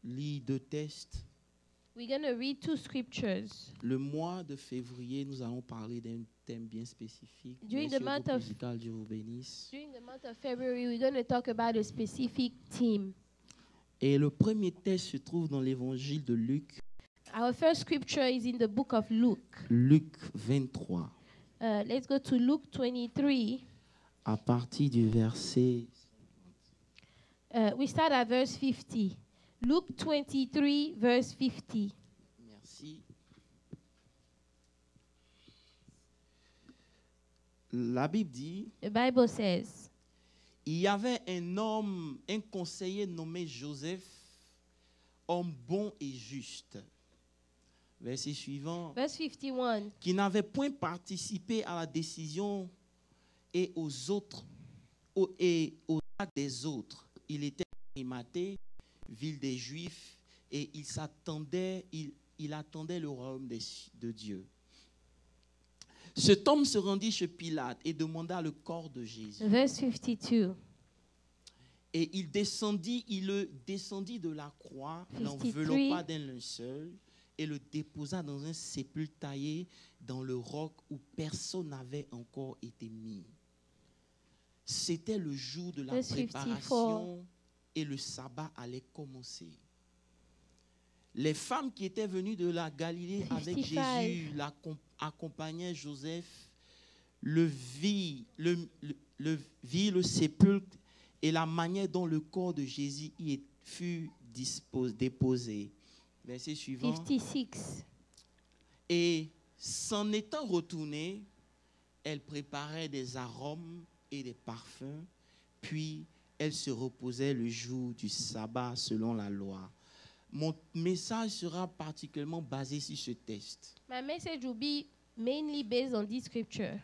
lire 2 textes. We're going to read 2 scriptures. Le mois de février, nous allons parler d'un thème bien spécifique. During Merci the au month groupe of- musical, Dieu vous bénisse. During the month of February, we're going to talk about a specific theme. Et le premier texte se trouve dans l'évangile de Luc, Our first scripture is in the book of Luke. Luc 23, Let's go to Luke 23. à partir du verset. We start at verse 50. Luke 23, verse 50. Merci. La Bible dit, The Bible says, il y avait un homme, un conseiller nommé Joseph, homme bon et juste. Verset suivant. verse 51, Qui n'avait point participé à la décision et aux actes des autres. Il était Arimathée, ville des Juifs, et il attendait le royaume de Dieu. Cet homme se rendit chez Pilate et demanda le corps de Jésus. verse 52, Et il le descendit de la croix, 53. l'enveloppa d'un linceul et le déposa dans un sépulcre taillé dans le roc où personne n'avait encore été mis. C'était le jour de la Verse préparation et le sabbat allait commencer. Les femmes qui étaient venues de la Galilée avec 55. Jésus accompagnaient Joseph, vit le sépulcre et la manière dont le corps de Jésus y fut déposé. Verset suivant. 56. Et s'en étant retournée, elle préparait des arômes et des parfums, puis elle se reposait le jour du sabbat selon la loi. Mon message sera particulièrement basé sur ce texte. My message will be mainly based on this scripture.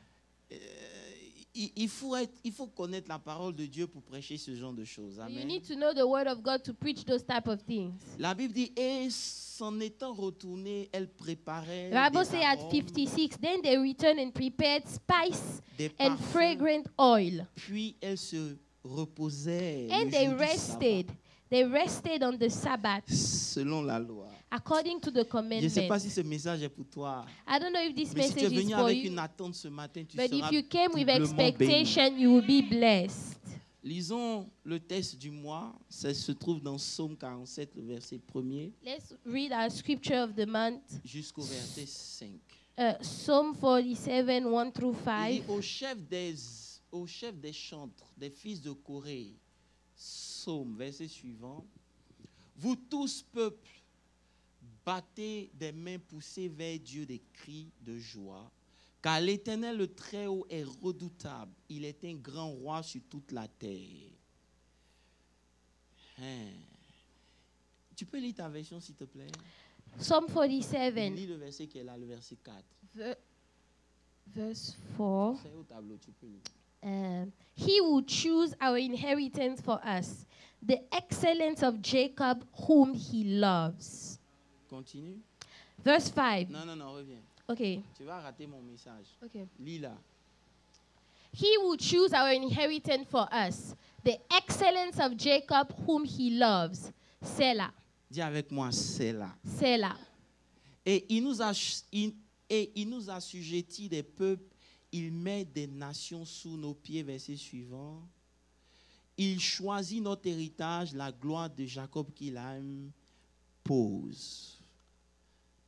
Il faut connaître la parole de Dieu pour prêcher ce genre de choses. You Amen. need to know the word of God to preach those type of things. La Bible dit, et s'en étant retournée, elle préparait The Bible des says at arômes, 56, then they returned and prepared spice des and parfums, fragrant oil. puis elle se reposait And le they jour du rested. sabbat, They rested on the Sabbath selon la loi. according to the Je ne sais pas commandment. si ce message est pour toi. I don't know if this Mais si tu es message is venu for avec you, une attente ce matin, tu but seras if you came with doublement béni. expectation, you will be blessed. Lisons le texte du mois. Ça se trouve dans Psaume 47, le verset 1er, Let's read our scripture of the month. jusqu'au verset 5. Psalm 47, 1 through Il 5. dit au chef des chantres, des fils de Corée, Psaume, verset suivant. Vous tous, peuple, battez des mains poussées vers Dieu des cris de joie, car l'Éternel, le Très-Haut, est redoutable. Il est un grand roi sur toute la terre. Tu peux lire ta version, s'il te plaît? Psalm 47, Lis le verset qui est là, le verset 4. verse 4. C'est au tableau, tu peux lire. He will choose our inheritance for us, the excellence of Jacob, whom he loves. Continue. Verse 5. Non, reviens. Okay. Tu vas rater mon message. Okay. Lis là. He will choose our inheritance for us, the excellence of Jacob, whom he loves. Selah. Dis avec moi, c'est là. Selah. Et il nous a assujettis des peuples, il met des nations sous nos pieds, verset suivant. Il choisit notre héritage, la gloire de Jacob qu'il aime, pose.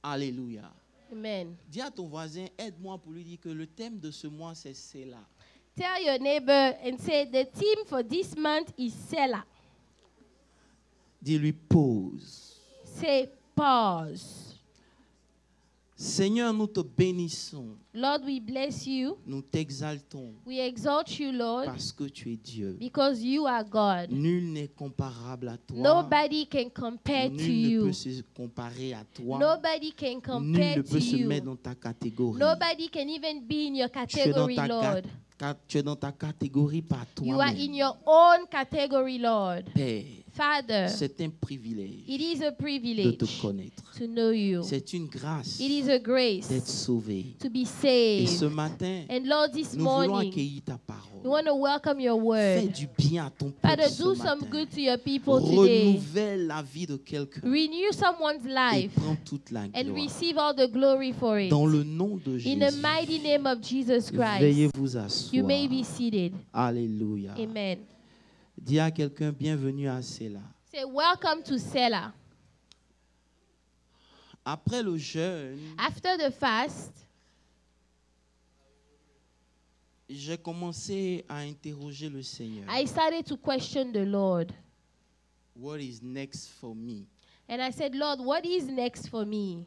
Alléluia. Amen. Dis à ton voisin, aide-moi pour lui dire que le thème de ce mois, c'est Selah. Tell your neighbor and say, the theme for this month is Selah. Dis-lui, pause. Say, pause. Seigneur, nous te bénissons. Lord, we bless you. Nous t'exaltons We exalt you, Lord, parce que tu es Dieu. because you are God. Nul n'est comparable à toi. Nobody can compare to Nul ne you. peut se comparer à toi. Nobody can Nul compare ne to peut se you. mettre dans ta catégorie. Nobody can even be in your Tu es dans category, ta, Lord. tu es dans ta catégorie par You are in toi-même. your own category, Lord. Père, Father, c'est un privilège it is a de privilege te connaître. to know you. C'est une grâce It is a d'être grace sauvé. to be Et saved. ce matin, And Lord, this nous voulons morning, accueillir ta parole. We want to welcome your Fais word. du bien à ton peuple Father, ce do some matin. good to your people today. Renouvelle la vie de quelqu'un Renew someone's et life prends toute la and gloire. receive all the glory for it. Dans le nom de In the Jésus, mighty name of Jesus Christ, veuillez vous you may asseoir. be seated. Alléluia. Amen. Dis à quelqu'un, bienvenue à Séla. Say, welcome to Selah. Après le jeûne, After the fast, j'ai commencé à interroger le Seigneur. I started to question the Lord. What is next for me? And I said, Lord, what is next for me?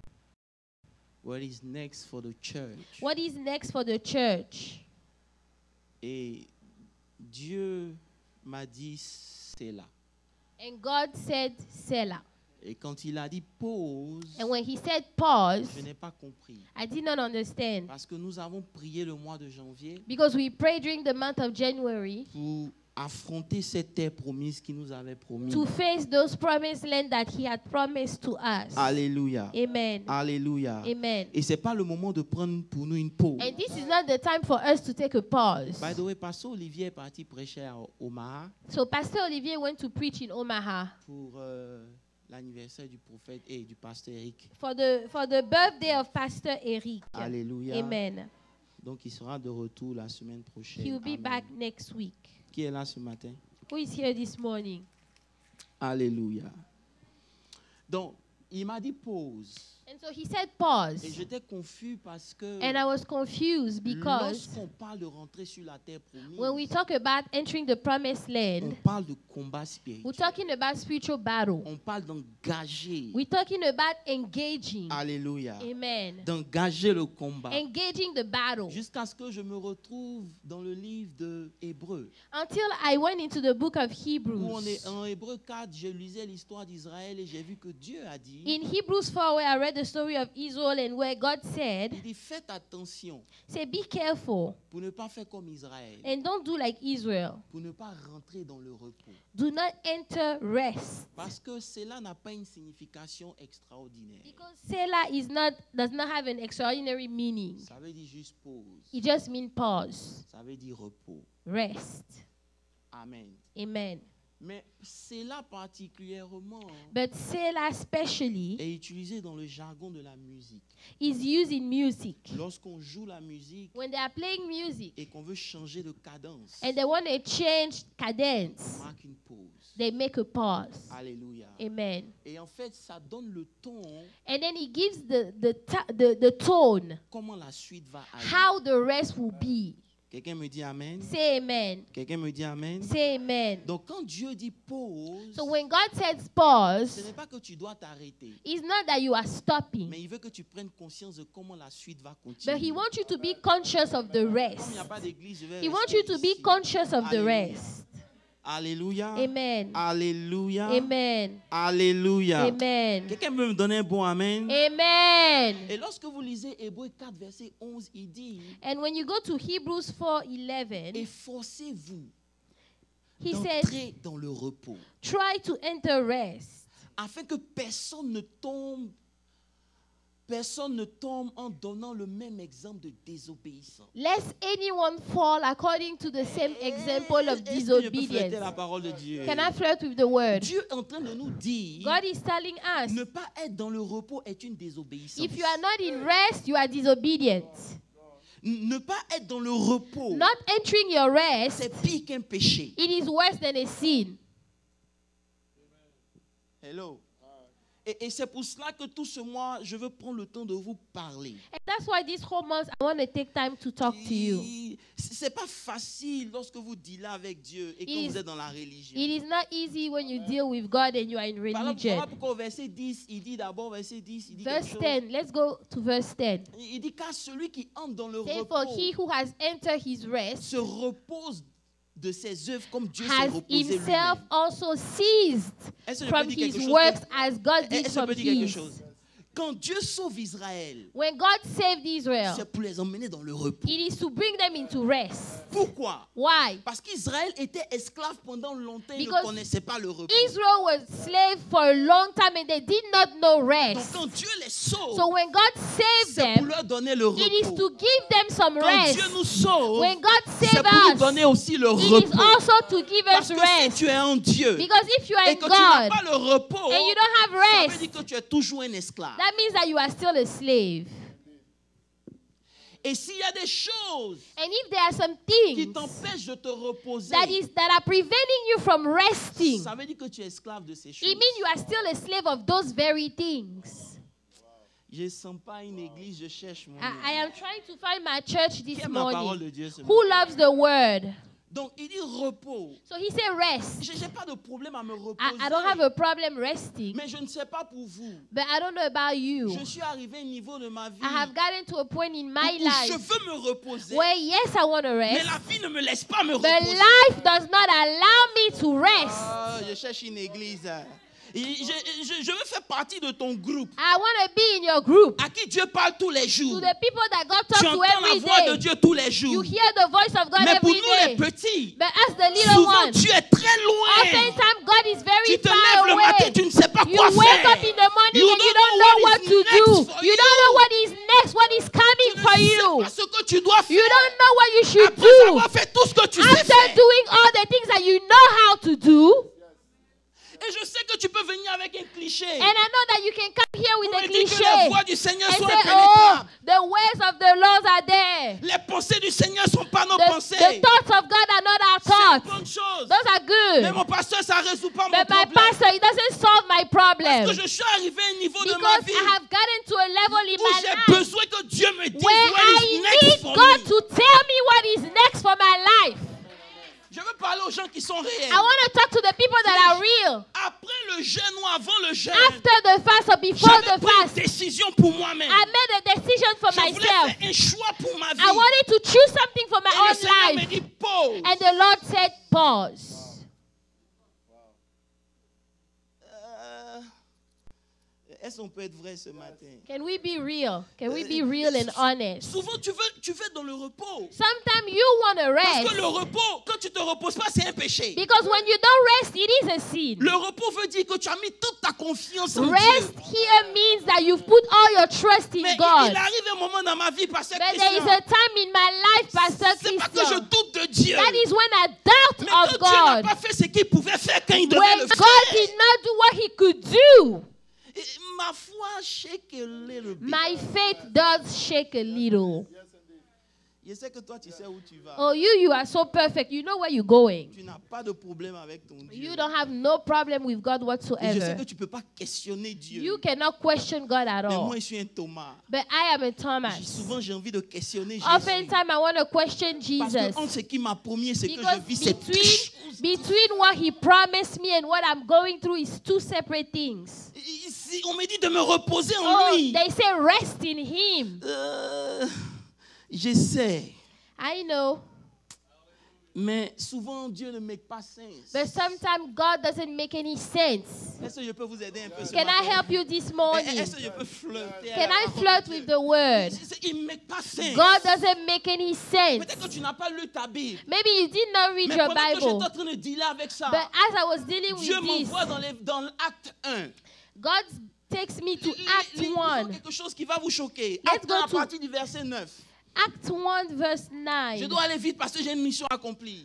What is next for the church? What is next for the church? Et Dieu m'a dit, c'est là. And God said, Selah. Et quand il a dit pause, And when he said pause, je n'ai pas compris. I did not understand. Parce que nous avons prié le mois de janvier Because we prayed during the month of January pour affronter cette terre promise qu'il nous avait promis. to face those promised land that he had promised to us. Alléluia. Amen. Alléluia. Amen. Et ce n'est pas le moment de prendre pour nous une pause. And this is not the time for us to take a pause. By the way, Pasteur Olivier est parti prêcher à Omaha So Pastor Olivier went to preach in Omaha pour l'anniversaire du prophète et du pasteur Eric. for the birthday of Pastor Eric. Alléluia. Amen. Donc il sera de retour la semaine prochaine. He will be Amen. back next week. Qui est là ce matin? Who is here this morning? Alléluia. Donc, il m'a dit pause. And so he said pause. Et j'étais confus parce que And I was confused because lorsqu'on parle de rentrer sur la terre promise, when we talk about entering the promised on land, parle de combat we're spirituel. talking about spiritual battle. On parle d'engager. We're talking about engaging. Alléluia. Amen. D'engager le combat. Engaging the battle. Jusqu'à ce que je me retrouve dans le livre de Hébreux. Until I went into the book of Où on est Hebrews. en Hébreux 4, je lisais l'histoire d'Israël et j'ai vu que Dieu a dit, In Hebrews 4, where I read the story of Israel and where God said, il dit faites attention say, be careful pour ne pas faire comme Israël, and don't do like Israel. pour ne pas rentrer dans le repos. Do not enter rest. Parce que cela n'a pas une signification extraordinaire. Because Selah does not have an extraordinary meaning. Ça veut dire juste pause. It just means pause, Ça veut dire repos. rest. Amen. Amen. Mais cela particulièrement But Selah especially est utilisé dans le jargon de la musique. is used in music. Lorsqu'on joue la musique When they are playing music et qu'on veut changer de cadence, and they want to change on cadence, marque une pause. they make a pause. Alléluia. Amen. Et en fait, ça donne le ton, And then he gives the tone, comment la suite va aller. how the rest will be. Quelqu'un me dit Amen. Say amen. Quelqu'un me dit Amen. Say amen. Donc quand Dieu dit pause, So when God says ce pause, n'est pas que tu dois t'arrêter, it's not that you are stopping, mais il veut que tu prennes conscience de comment la suite va but continuer. he wants you to be conscious of the Comme il n'y rest. a pas d'église, je vais He wants rester you to be ici. conscious of the Alléluia. rest. Alléluia. Amen. Alléluia. Amen. Alléluia. Amen. Quelqu'un peut me donner un bon Amen? Amen. Et lorsque vous lisez Hébreux 4, verset 11, il dit, And when you go to Hebrews 4:11, efforcez-vous he said, d'entrer dans le repos, try to enter rest, afin que personne ne tombe en donnant le même exemple de désobéissance. lest anyone fall according to the same example of Est-ce que je peux flatter disobedience. la parole de Dieu? Can I flirt with the word? Dieu est en train de nous dire, God is telling us, ne pas être dans le repos est une désobéissance. if you are not in rest, you are disobedient. Ne pas être dans le repos, Not entering your rest, c'est pire qu'un péché. it is worse than a sin. Hello. Et c'est pour cela que tout ce mois, je veux prendre le temps de vous parler. And that's why this whole month I want to take time to talk to you. C'est pas facile lorsque vous dealez avec Dieu et quand vous êtes dans la religion. It is not easy when you deal with God and you are in Par exemple, religion. voilà pourquoi au verset 10, il dit d'abord, verset 10, il dit Verse quelque chose. 10, let's go to verse 10. Il dit car celui qui entre dans le Say, repos for he who has entered his rest se repose de ses œuvres comme Dieu s'est has reposé himself lui-même. also ceased Est-ce que je from peux dire his quelque chose? works as God did Est-ce que je from peux dire quelque his. chose? Quand Dieu sauve Israël, When God saved Israel, c'est pour les emmener dans le repos. it is to bring them into rest. Pourquoi? Why? Parce qu'Israël était esclave pendant longtemps et ne Because connaissait pas le repos. Israel was slave for a long time and they did not know Donc rest. quand Dieu les sauve, So when God saved c'est pour them, leur donner le it is repos. to give them some Quand rest. Dieu nous sauve, When God c'est saved pour nous us, donner aussi le it is repos. also to give Parce us que si rest. tu es en Dieu Because if you are et in que tu n'as God pas le repos, and you don't have ça veut rest, dire que tu es toujours un esclave. that means that you are still a slave. Et s'il y a des choses And if there are some qui things t'empêchent de te reposer, that are preventing you from resting, ça veut dire que tu es esclave de ces choses. it means you are still a slave of those very things. Je ne sens pas une église, je cherche mon I am trying to find my church Qui this aime la parole morning. de Dieu ce Who matin? loves the word? Donc il dit repos. So he said rest. Je n'ai pas de problème à me reposer. I don't have a problem resting, Mais je ne sais pas pour vous. but I don't know about you. Je suis arrivé à un niveau de ma vie I have gotten to a point in my où je life veux me reposer. where yes, I want to Mais rest, la vie ne me laisse pas me but reposer. life does not allow me to rest. Ah, je cherche une église. Et je veux faire partie de ton groupe I want to be in your group. à qui Dieu parle tous les To jours. the people that God Tu talks to entends la every voix de day. Dieu tous les You jours. hear the voice of God Mais pour every nous les day. petits, But as the little souvent ones, tu es très loin. oftentimes God is very Tu te far lèves le matin, away. tu ne sais pas You quoi wake faire. up in the morning You and you don't don't know know what what is to next do. for You you. don't know what is next, what is coming Tu for ne sais you. pas ce que tu dois You faire. don't know what you should Après do. avoir fait tout ce que tu sais After faire. doing all the things that you know how to do, Et je sais que tu peux venir avec un cliché. and I know that you can come here with Pour a me dire que les cliché voies du Seigneur and sont say, oh, impénétrables. the ways of the Lord are there. Les pensées du Seigneur ne sont pas nos The pensées. thoughts of God are not our C'est une thoughts. bonne chose. Those are Mais good. mon pasteur, ça ne résout pas mon But my problème. pastor, it doesn't solve my Parce problem. que je suis arrivé à un niveau de ma Because vie I have gotten to a level in où my j'ai life besoin que Dieu me dise where what is I next need for God me. to tell me what is next for my life. Je veux parler aux gens qui sont réels. I want to talk to the people that are real. Après le jeûne ou avant le jeûne, After the fast or before j'avais the pris une fast, décision pour moi-même. I made a decision for Je voulais myself. faire un choix pour ma vie. I wanted to choose something for my Et le own Seigneur me life. dit pause. And the Lord said, pause. Est-ce qu'on peut être vrai ce matin? Can we be real? Can we be real and honest? Souvent, tu veux être dans le repos. Sometimes you want to Parce rest. que le repos, quand tu te reposes pas, c'est un péché. Because when you don't rest, it is a sin. Le repos veut dire que tu as mis toute ta confiance en Rest Dieu. here means that you've put all your trust in Mais God. il arrive un moment dans ma vie, Pasteur But there is Christian. a time in my life, Pastor C'est pas que je Christian. doute de Dieu. That is when I doubt Mais quand of Dieu n'a God. pas fait ce qu'il pouvait faire quand il devait When le God faire. did not do what he could do, Et ma foi shake a little bit. my faith does shake a little. Je sais que toi, tu sais où tu vas. Oh, you are so perfect. You know where you're going. Tu n'as pas de problème avec ton Dieu. You don't have no problem with God Et je sais whatsoever. que tu ne peux pas questionner Dieu. You cannot question God at Mais all. moi, je suis un Thomas. But I am a Thomas. Souvent, j'ai envie de questionner Jésus. Oftentimes, I want to question Parce Jesus. que entre ce qui m'a promis et ce que Because je vis, c'est between what he promised me and what I'm going through is two separate things. Ici, on me dit de me reposer en Oh, lui. they say rest in him. J'essaie. I know. Mais souvent, Dieu ne make pas sens. But sometimes God doesn't make any sense. Est-ce que je peux vous aider un peu ce Can matin? I help you this morning? Est-ce que je peux flirter? Can I flirt with the word? Il ne make pas sens. God doesn't make any sense. Peut-être que tu n'as pas lu ta Bible. Maybe you did not read Mais your pendant que j'étais Bible. en train de dealer avec ça, But as I was dealing Dieu with this, m'envoie dans l'acte 1. God takes me to Act Lisons 1. quelque chose qui va vous choquer. Let's Acte go 1 à to- partir du verset 9. Act 1 verse 9. Je dois aller vite parce que j'ai une mission à accomplir.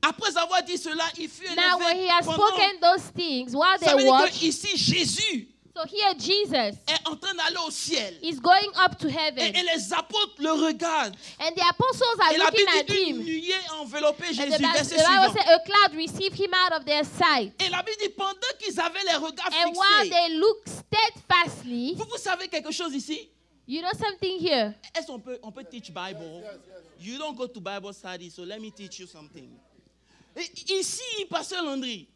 Après avoir dit cela, il fut Now when he élevé has pendant... spoken those things, while Ça they veut dire watch, que ici, Jésus so here Jesus est en train d'aller au ciel. is going up to Et heaven. les apôtres le regardent. And the apostles are Et la looking at Bible dit une him. nuée a enveloppé And Jésus. the Verset Bible suivant. says a cloud received him out of their sight. Et la Bible dit pendant qu'ils avaient les regards And while fixés. they looked steadfastly, Vous savez quelque chose ici? you know something here? Est-ce qu'on peut teach Bible? You don't go to Bible study, so let me teach you something. Et ici, Pasteur Landry,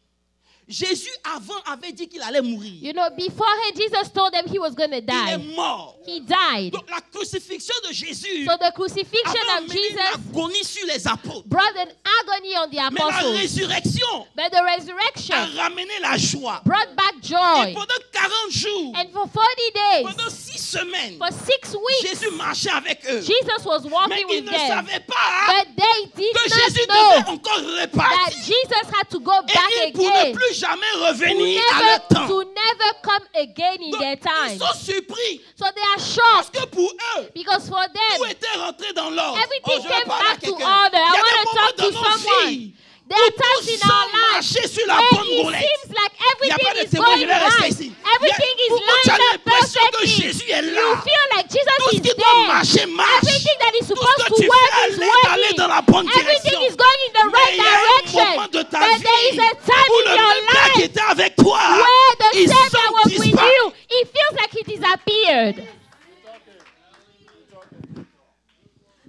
Jésus avant avait dit qu'il allait mourir. You know, beforehand, Jesus told them he was going to Il est die. mort. He died. Donc la crucifixion de Jésus So the crucifixion avait of amené une Jesus agonie sur les apôtres. brought an agony on the Mais la apostles. résurrection But the resurrection a ramené la joie. brought back Et joy. pendant 40 jours, And for 40 days, pendant 6 semaines, for 6 weeks, Jésus marchait avec eux. Jesus was Mais walking ils with ne them. savaient pas But they did que Jésus not know devait encore that repartir. Jesus had to go Et back ils pour ne again. plus jamais To revenir à leur temps. never come again in Donc, their ils time. sont surpris So they are parce shocked que pour eux, because for tout them, était rentré dans l'ordre. everything je vais came parler à back to quelqu'un. order. Il y I a want des to moments talk dans to nos someone. vies There are où times nous in our sommes lives marchés sur la when bonne it roulette. seems like Il n'y a everything pas de is témoin, je going vais rester right. ici. Everything is Pourquoi tu as lined up l'impression que perfectly. Jésus est You là? feel like Jesus Tout ce is qui doit there. marcher, marche. Everything that is Tout supposed ce que to tu work fais, is l'aide d'aller working. dans la bonne Everything direction. is going in the Mais right il y a un direction. moment de ta But there is vie a time où in le your même gars qui life était avec toi, where the il same that was with disparaît. you, it feels like it disappeared.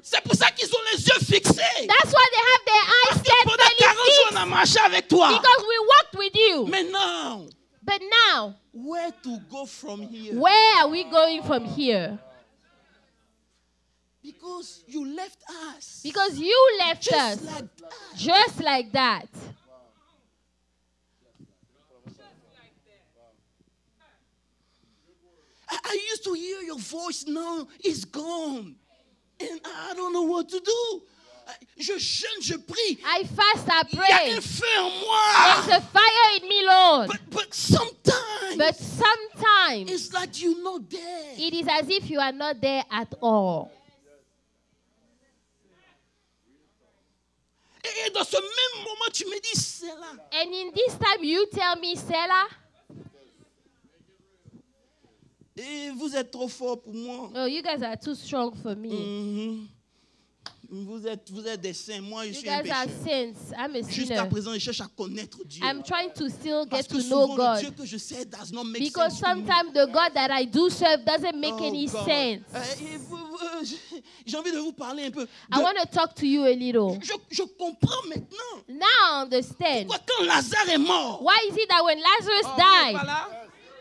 C'est pour ça qu'ils ont les yeux fixés. That's why they have their eyes Parce que set pendant 40 jours, on fixed. a marché avec toi. Because we walked with you. Maintenant, But now, where to go from here? where are we going from here? Because you left us. Because you left Just us like that. just like that. I used to hear your voice. Now it's gone. And I don't know what to do. Je jeûne, je prie. I fast, I Il y a un pray. feu en There's moi. a fire in me, Lord. But sometimes But sometimes it's like you're not there. it is as if you are not there at all. Et dans ce même moment, tu me dis, c'est là. And in this time, you tell me, Stella, Et vous êtes trop fort pour moi. oh, you guys are too strong for me. Mhm. Vous êtes des saints. Moi, je You suis un guys are pécheur. saints. I'm a Jusqu'à sinner. présent, je cherche à connaître Dieu. I'm trying to still Parce get que to know souvent, le Dieu God. que je sais does not make Because sense to me. sometimes the God that I do serve doesn't make Oh, any God. sense. J'ai envie de vous parler un peu. I want to talk to you a little. Je comprends maintenant. Now I understand. Pourquoi quand Lazare est mort, Why is it that when Lazarus oh, vous êtes pas died, là?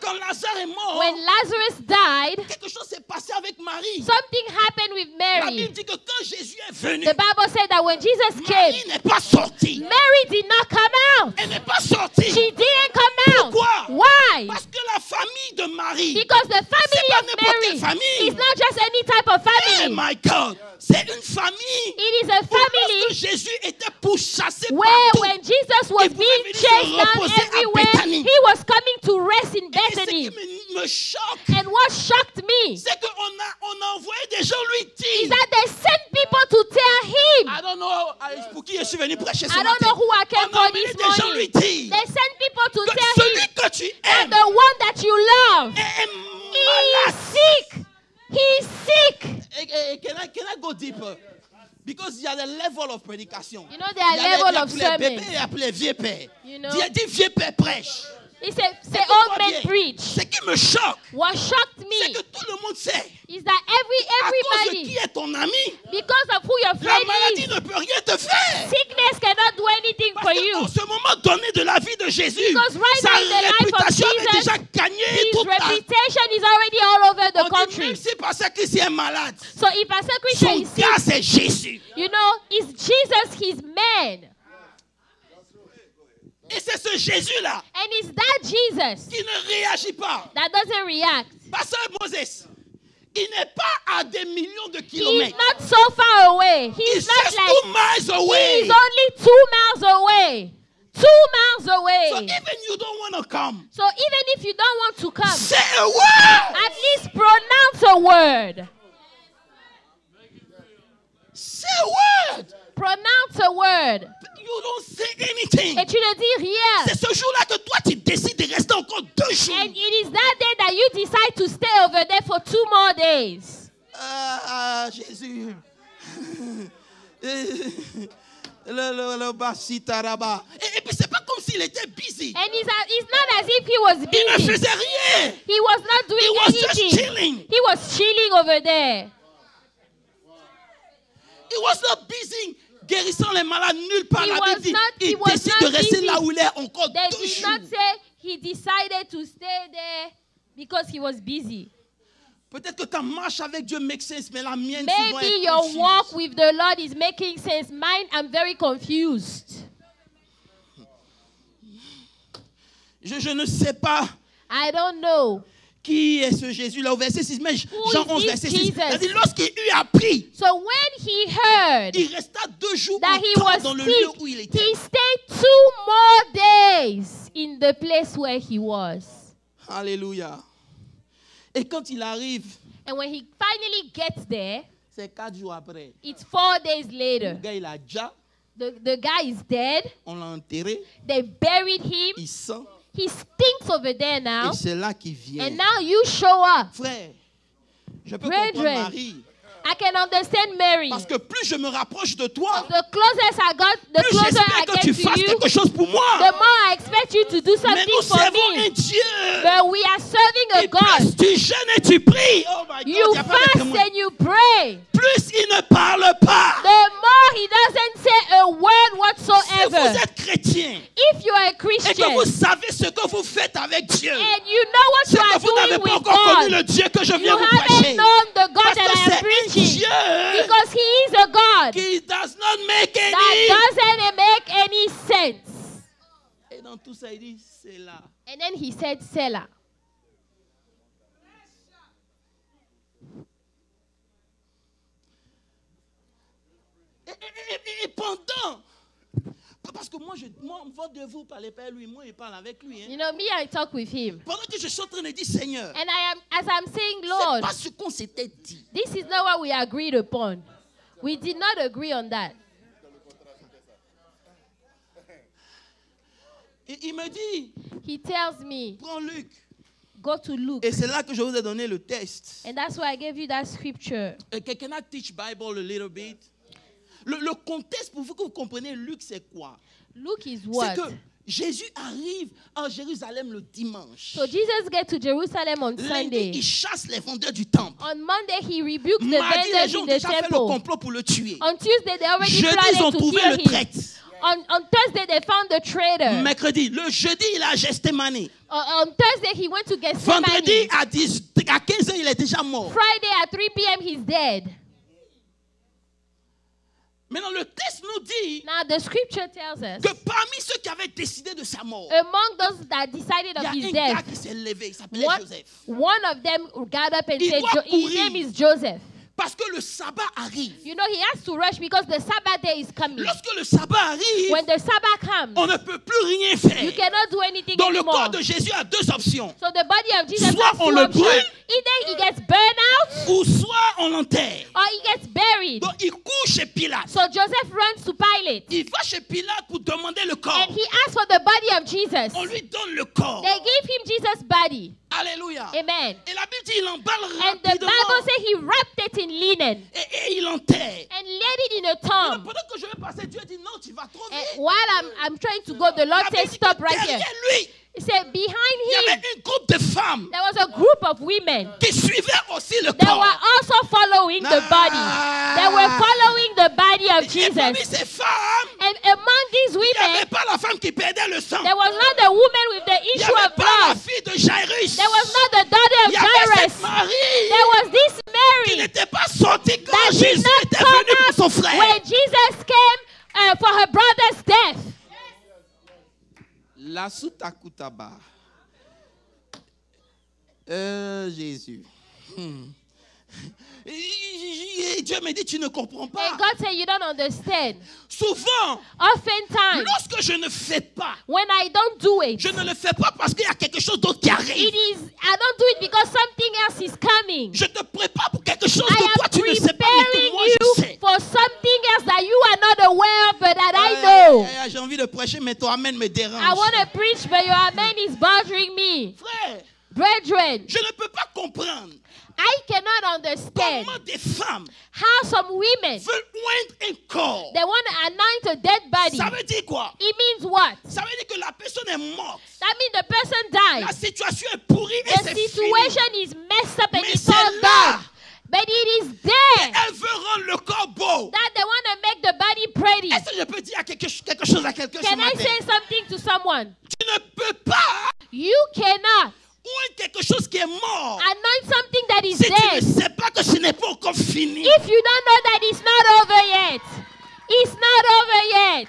Quand Lazare est mort, when Lazarus died, quelque chose s'est passé avec Marie. something happened with La Mary. Bible dit que quand Jésus est venu, The Bible said that when Jesus came, Marie n'est pas sortie. Mary did not come out. Elle n'est pas sortie. She didn't come out. Pourquoi? Why? Parce que la famille de Marie, Because the family c'est pas of n'importe quelle Mary famille. is not just any type of Oh family. my God, c'est une famille. It is a Où family lorsque Jésus était pourchassé where partout, when Jesus was il pouvait being venir se chased down reposer à everywhere, Bethany. he was coming to rest in et ce Bethany. qui me choque, And what shocked me c'est qu'on a envoyé des gens lui is dire. that they sent people to tell him. I don't know pour qui je suis venu prêcher ce I don't matin. know who I came On a for envoyé this des gens morning. lui dire They sent people to que tell celui him que tu that aimes the one that you love est is malade. sick. He's sick. Can I go deeper? Because il y a des level of prédication. You know, there are Il y a level les of bébés sermons. et après les vieux pères. You know, Dis vieux père prêche. he said, say Écoute-moi old men bien. preach. Ce qui me choque, What shocked c'est me que tout le monde sait is that à cause de everybody, qui est ton ami, because of who your la friend maladie is, ne peut rien te faire. sickness cannot do anything for Parce que you. dans ce moment donné de la vie de Jésus, Because right sa now in the life of réputation est Jesus, déjà gagnée His toute la... reputation is already all over the On dit même country. si Pasteur Christian est malade, So if Pastor Christian son is sick, gars c'est Jésus. you know, is Jesus his man? Et c'est ce Jésus-là And it's that Jesus qui ne réagit pas. that doesn't react. Pasteur Moses, il n'est pas à des millions de He's kilomètres. not so far away. He's He's not just like, 2 miles he's away. only 2 miles away. 2 miles So away. even you don't want to come, So even if you don't want to come, say a word. at least pronounce a word. Say a word. Pronounce a word. You don't say anything. Et tu ne dis rien. C'est ce jour-là que toi tu décides de rester encore 2 jours. And it is that day that you decide to stay over there for 2 more days. Jésus. Le basitaraba. Et puis c'est pas comme s'il était busy. And it's not as if he was Il ne busy. faisait rien. He was not He doing was just anything. chilling. He was chilling over there. He was not busy guérissant les malades, nulle part He la was Bible dit, not- he il was décide not de rester busy. là où il est encore They 2 did jours. not say he decided to stay there because he was busy. Peut-être que ta marche avec Dieu make sense, mais la mienne souvent Maybe est your confuse. walk with the Lord is making sense. Mine, I'm very confused. Je ne sais pas I don't know. qui est ce Jésus-là au verset 6, mais Jean is 11, this verset 6. Jesus? Il a dit, lorsqu'il eut appris, So when he heard il resta 2 jours that he encore was dans le lieu sick, où il était. he stayed 2 more days in the place where he was. Alléluia. Et quand il arrive, And when he finally gets there, c'est 4 jours après. it's 4 days Le later. gars, il a déjà, The guy is dead. on l'a enterré, They buried him. il sent, He stinks over there now. et c'est là qu'il vient. And now you show up. Frère, je peux Brethren. comprendre Marie. I can understand Mary. Parce que plus je me rapproche de toi, The closer I got, the plus closer I j'espère que tu get to fasses you, quelque chose pour the moi. more I expect you to do Mais something nous for servons un me. Dieu. But we are serving a Et God. plus tu jeûnes et tu pries, oh my God, You il y a pas de fast témoin. and you pray. Plus il ne parle pas. The more he doesn't say a word Si vous whatsoever. êtes chrétien If you are a et que Christian vous savez ce que vous faites avec Dieu, and you know what c'est you are que vous n'avez doing pas with encore connu God, le Dieu que je you viens vous haven't prêcher. known the God Parce that que I am c'est un preaching. Dieu Because he is a God qui does not make any. that doesn't make any sense. Et dans tout ça, il dit, c'est là. And then he said, Selah. Et pendant, parce que moi, en voix de vous, parlez pas à lui, moi, il parle avec lui. Hein. You know, me, I talk with him. Pendant que je suis en train de dire, Seigneur, And as I'm saying, c'est Lord, pas ce qu'on s'était dit. this is not what we agreed upon. We did not agree on that. Et il me dit, He tells me, prends Luc. go to Luke. Et c'est là que je vous ai donné le test. And that's why I gave you that scripture. Can I teach Bible a little bit? Le contexte, pour vous que vous compreniez, Luc, c'est quoi? Luke is C'est what? que Jésus arrive en Jérusalem le dimanche. So Jesus get to Jerusalem on Lundi, Sunday. il chasse les vendeurs du temple. On Monday, he rebuked the Mardi, les vendors gens in ont the déjà fait le temple. complot pour le tuer. On Tuesday, they already Jeudi, ils ont plotted to trouvé kill le him. traître. On Thursday, they found the traitor. Mercredi, le jeudi, il a Gethsemane. On Thursday, he went to Vendredi, Gethsemane. à 15h, il est déjà mort. Friday at 3 p.m., he's dead. Maintenant, le texte nous dit Now, the scripture tells us, que parmi ceux qui avaient décidé de sa mort, among those that decided il y of a his un gars death, qui s'est levé, il s'appelait one, Joseph. one of them got up and Il said, doit his courir. name is Joseph. Parce que le sabbat arrive. You know, he has to rush because the Sabbath day is coming. Lorsque le sabbat arrive, When the Sabbath comes, on ne peut plus rien you faire. cannot do anything Dans le anymore. corps de Jésus, il y a 2 options. So the body of Jesus Soit has on two le options. brûle, Either he gets burned out ou soit on l'enterre. or he gets buried. Donc il court chez Pilate. So Joseph runs to Pilate Il va chez Pilate pour demander le corps. and he asks for the body of Jesus. On lui donne le corps. They give him Jesus' body. Alléluia. Amen. Et la Bible dit il emballe And the rapidement. Bible says he wrapped it in linen Et il enterre. and laid it in a Pendant tomb. que je vais passer, Dieu dit non, tu vas trop And vite. while I'm trying to go, the Lord La Bible says, dit stop que right here. derrière lui, He said, behind il y him, avait un groupe de femmes there was a group of women qui suivaient aussi le that corps. were also following the body. They were following the body of Et parmi Jesus. ces femmes, And among these il n'y avait women, pas la femme qui perdait le sang. there was not the woman with the Il n'y issue avait of pas la blood. fille de Jairus. There was not the daughter Il y of avait cette Jairus. Marie There was this qui Mary n'était pas sortie quand that did Jésus not était come venu pour son up frère. when Jesus came for her brother's death. La Sutakutaba. Jésus. Et Dieu me dit, tu ne comprends pas. And God said, you don't understand. Souvent, Oftentimes, lorsque je ne fais pas, when I don't do it, je ne le fais pas parce qu'il y a quelque chose d'autre qui arrive. I don't do it because something else is coming. Je te prépare pour quelque chose I que am toi tu ne sais pas, mais que preparing moi je you sais. for something else that you are not aware of, but that I know. J'ai envie de prêcher, mais ton amen me dérange. I want to preach, but your amen is bothering me. Frère, Brethren, je ne peux pas comprendre I cannot understand comment des femmes how some women, veulent oindre un corps. they want to anoint a dead body. Ça veut dire quoi? It means what? Ça veut dire que la personne est morte. That means the person La died. situation est pourrie et The c'est fini. situation is messed up and Mais it's c'est all là done. But it is there Elle veut rendre le corps beau. that they want to make the body pretty. Est-ce que je peux dire quelque chose à quelqu'un ce Can I matin? say something to someone? Tu ne peux pas You cannot oindre quelque chose qui est mort. anoint something that is Si tu ne dead sais pas que ce n'est pas encore fini. if you don't know that it's not over yet. It's not over yet.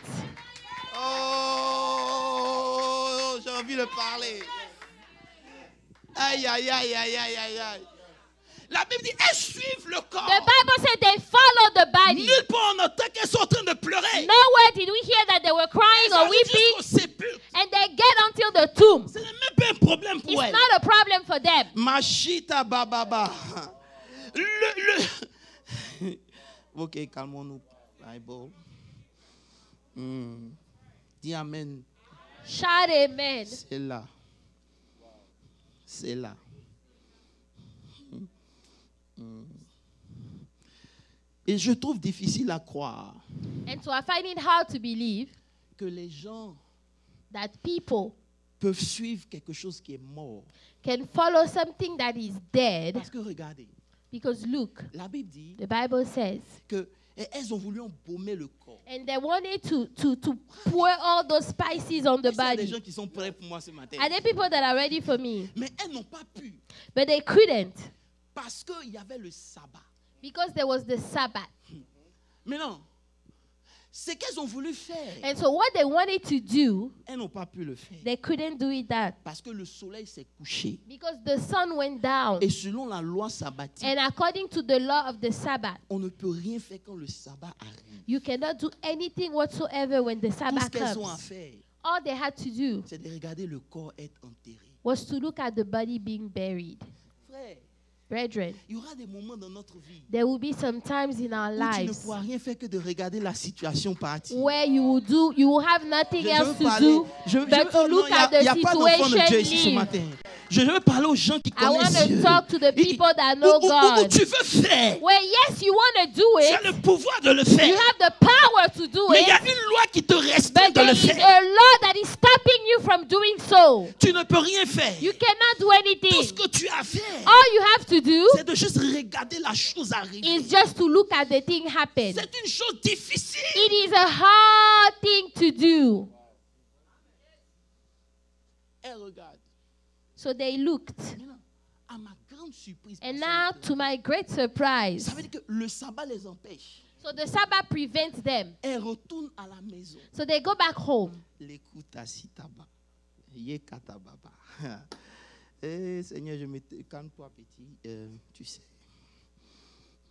Oh, j'ai envie de parler. Aïe, aïe, aïe, aïe, aïe, aïe, aïe. La Bible dit, elles suivent le corps. The Bible said they follow the body. Nulle part on entend qu'elles sont en train de pleurer. Nowhere did we hear that they were crying Elles or arrivent weeping, jusqu'au sépulcre. and they get until the tomb. Ce n'est même pas un problème pour It's elles. not a problem for them. Machita bababa. Ok, calmons-nous. Bible. Dis amen. Shout amen. C'est là. C'est là. Et je trouve difficile à croire And so I find it hard to believe que les gens that people peuvent suivre quelque chose qui est mort. can follow something that is dead. Parce que regardez, Because look, la Bible dit the Bible says, que elles ont voulu embaumer le corps. and they wanted to pour all those spices on the Est-ce qu'il y a des body. gens qui sont prêts pour moi ce matin? Are there people that are ready for me? Mais elles n'ont pas pu But they couldn't parce qu'il y avait le sabbat. because there was the Sabbath. Mais non, ce qu'elles ont voulu faire, And so what they wanted to do, elles n'ont pas pu le faire. they couldn't do it that Parce que le soleil s'est couché. because the sun went down. Et selon la loi sabbatique, And according to the law of the Sabbath, on ne peut rien faire quand le sabbat arrive. you cannot do anything whatsoever when the Tout ce Sabbath qu'elles ont à comes. faire, All they had to do c'est de regarder le corps être enterré. was to look at the body being buried. Frère, Brethren, il y aura des moments dans notre vie there will be some times in our où tu ne lives pourras rien faire que de regarder la situation partir. where you will have nothing Je else veux to parler. do Je but to look at the il n'y a pas d'enfant de Dieu situation ici ce live. matin. Je veux parler aux gens qui I want connaissent to Dieu. talk to the people that know Où God. tu veux faire. Where yes, you want to do Tu as it, le pouvoir de le faire. you have the power to do Mais il y a it, une loi qui te restreint but de there le is faire. a law that is stopping you from doing so. Tu ne peux rien faire. You cannot do Tout anything. ce que tu as à faire, All you have to do c'est de juste regarder la chose arriver. is just to look at the thing happen. C'est une chose difficile. It is a hard thing to do. Elle regarde. So they looked. Maintenant, à ma grande surprise, And personne now, ne to my great surprise, ça veut dire que le sabbat les empêche. so the Sabbath prevents them. Elles retournent à la maison. So they go back home. L'écoute à Sitaba. Yekatababa. Eh, Seigneur, calme-toi, petit. Tu sais.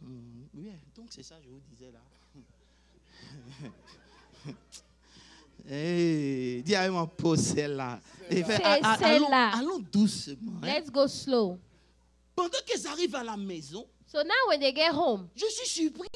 Oui, donc c'est ça, je vous disais là. Eh, dis à moi, pose celle-là. Et fait, C'est celle-là. allons doucement. Hein. Let's go slow. Pendant qu'ils arrivent à la maison, So now when they get home, je suis surpris.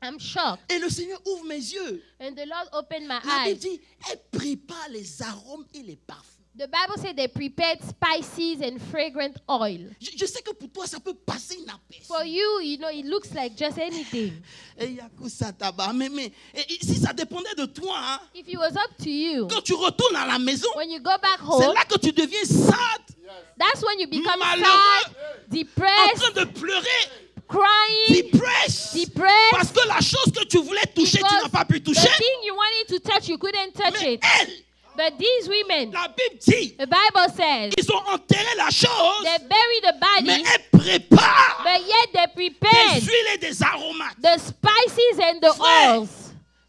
I'm shocked. Et le Seigneur ouvre mes yeux. And the Lord opened my La Bible eyes. dit, elle prépare les arômes et les parfums. The Bible said they prepared spices and fragrant oil. Je sais que pour toi, ça peut passer inaperçu. For you, you know, it looks like just anything. Et Yakusa Taba. Mais si ça dépendait de toi, hein, If it was up to you, quand tu retournes à la maison, when you go back c'est home, là que tu deviens sad, that's when you become malheureux, sad, en depressed, train de pleurer, crying, depressed. Parce depressed. que la chose que tu voulais toucher, tu Because n'as pas pu the toucher. thing you wanted to touch, you couldn't touch Mais it. elle, But these women, la Bible dit, the Bible says, ils ont enterré la chose, they bury the mais body, elle prépare but yet they des prepared huiles et des aromates. the spices and the Frère, oils.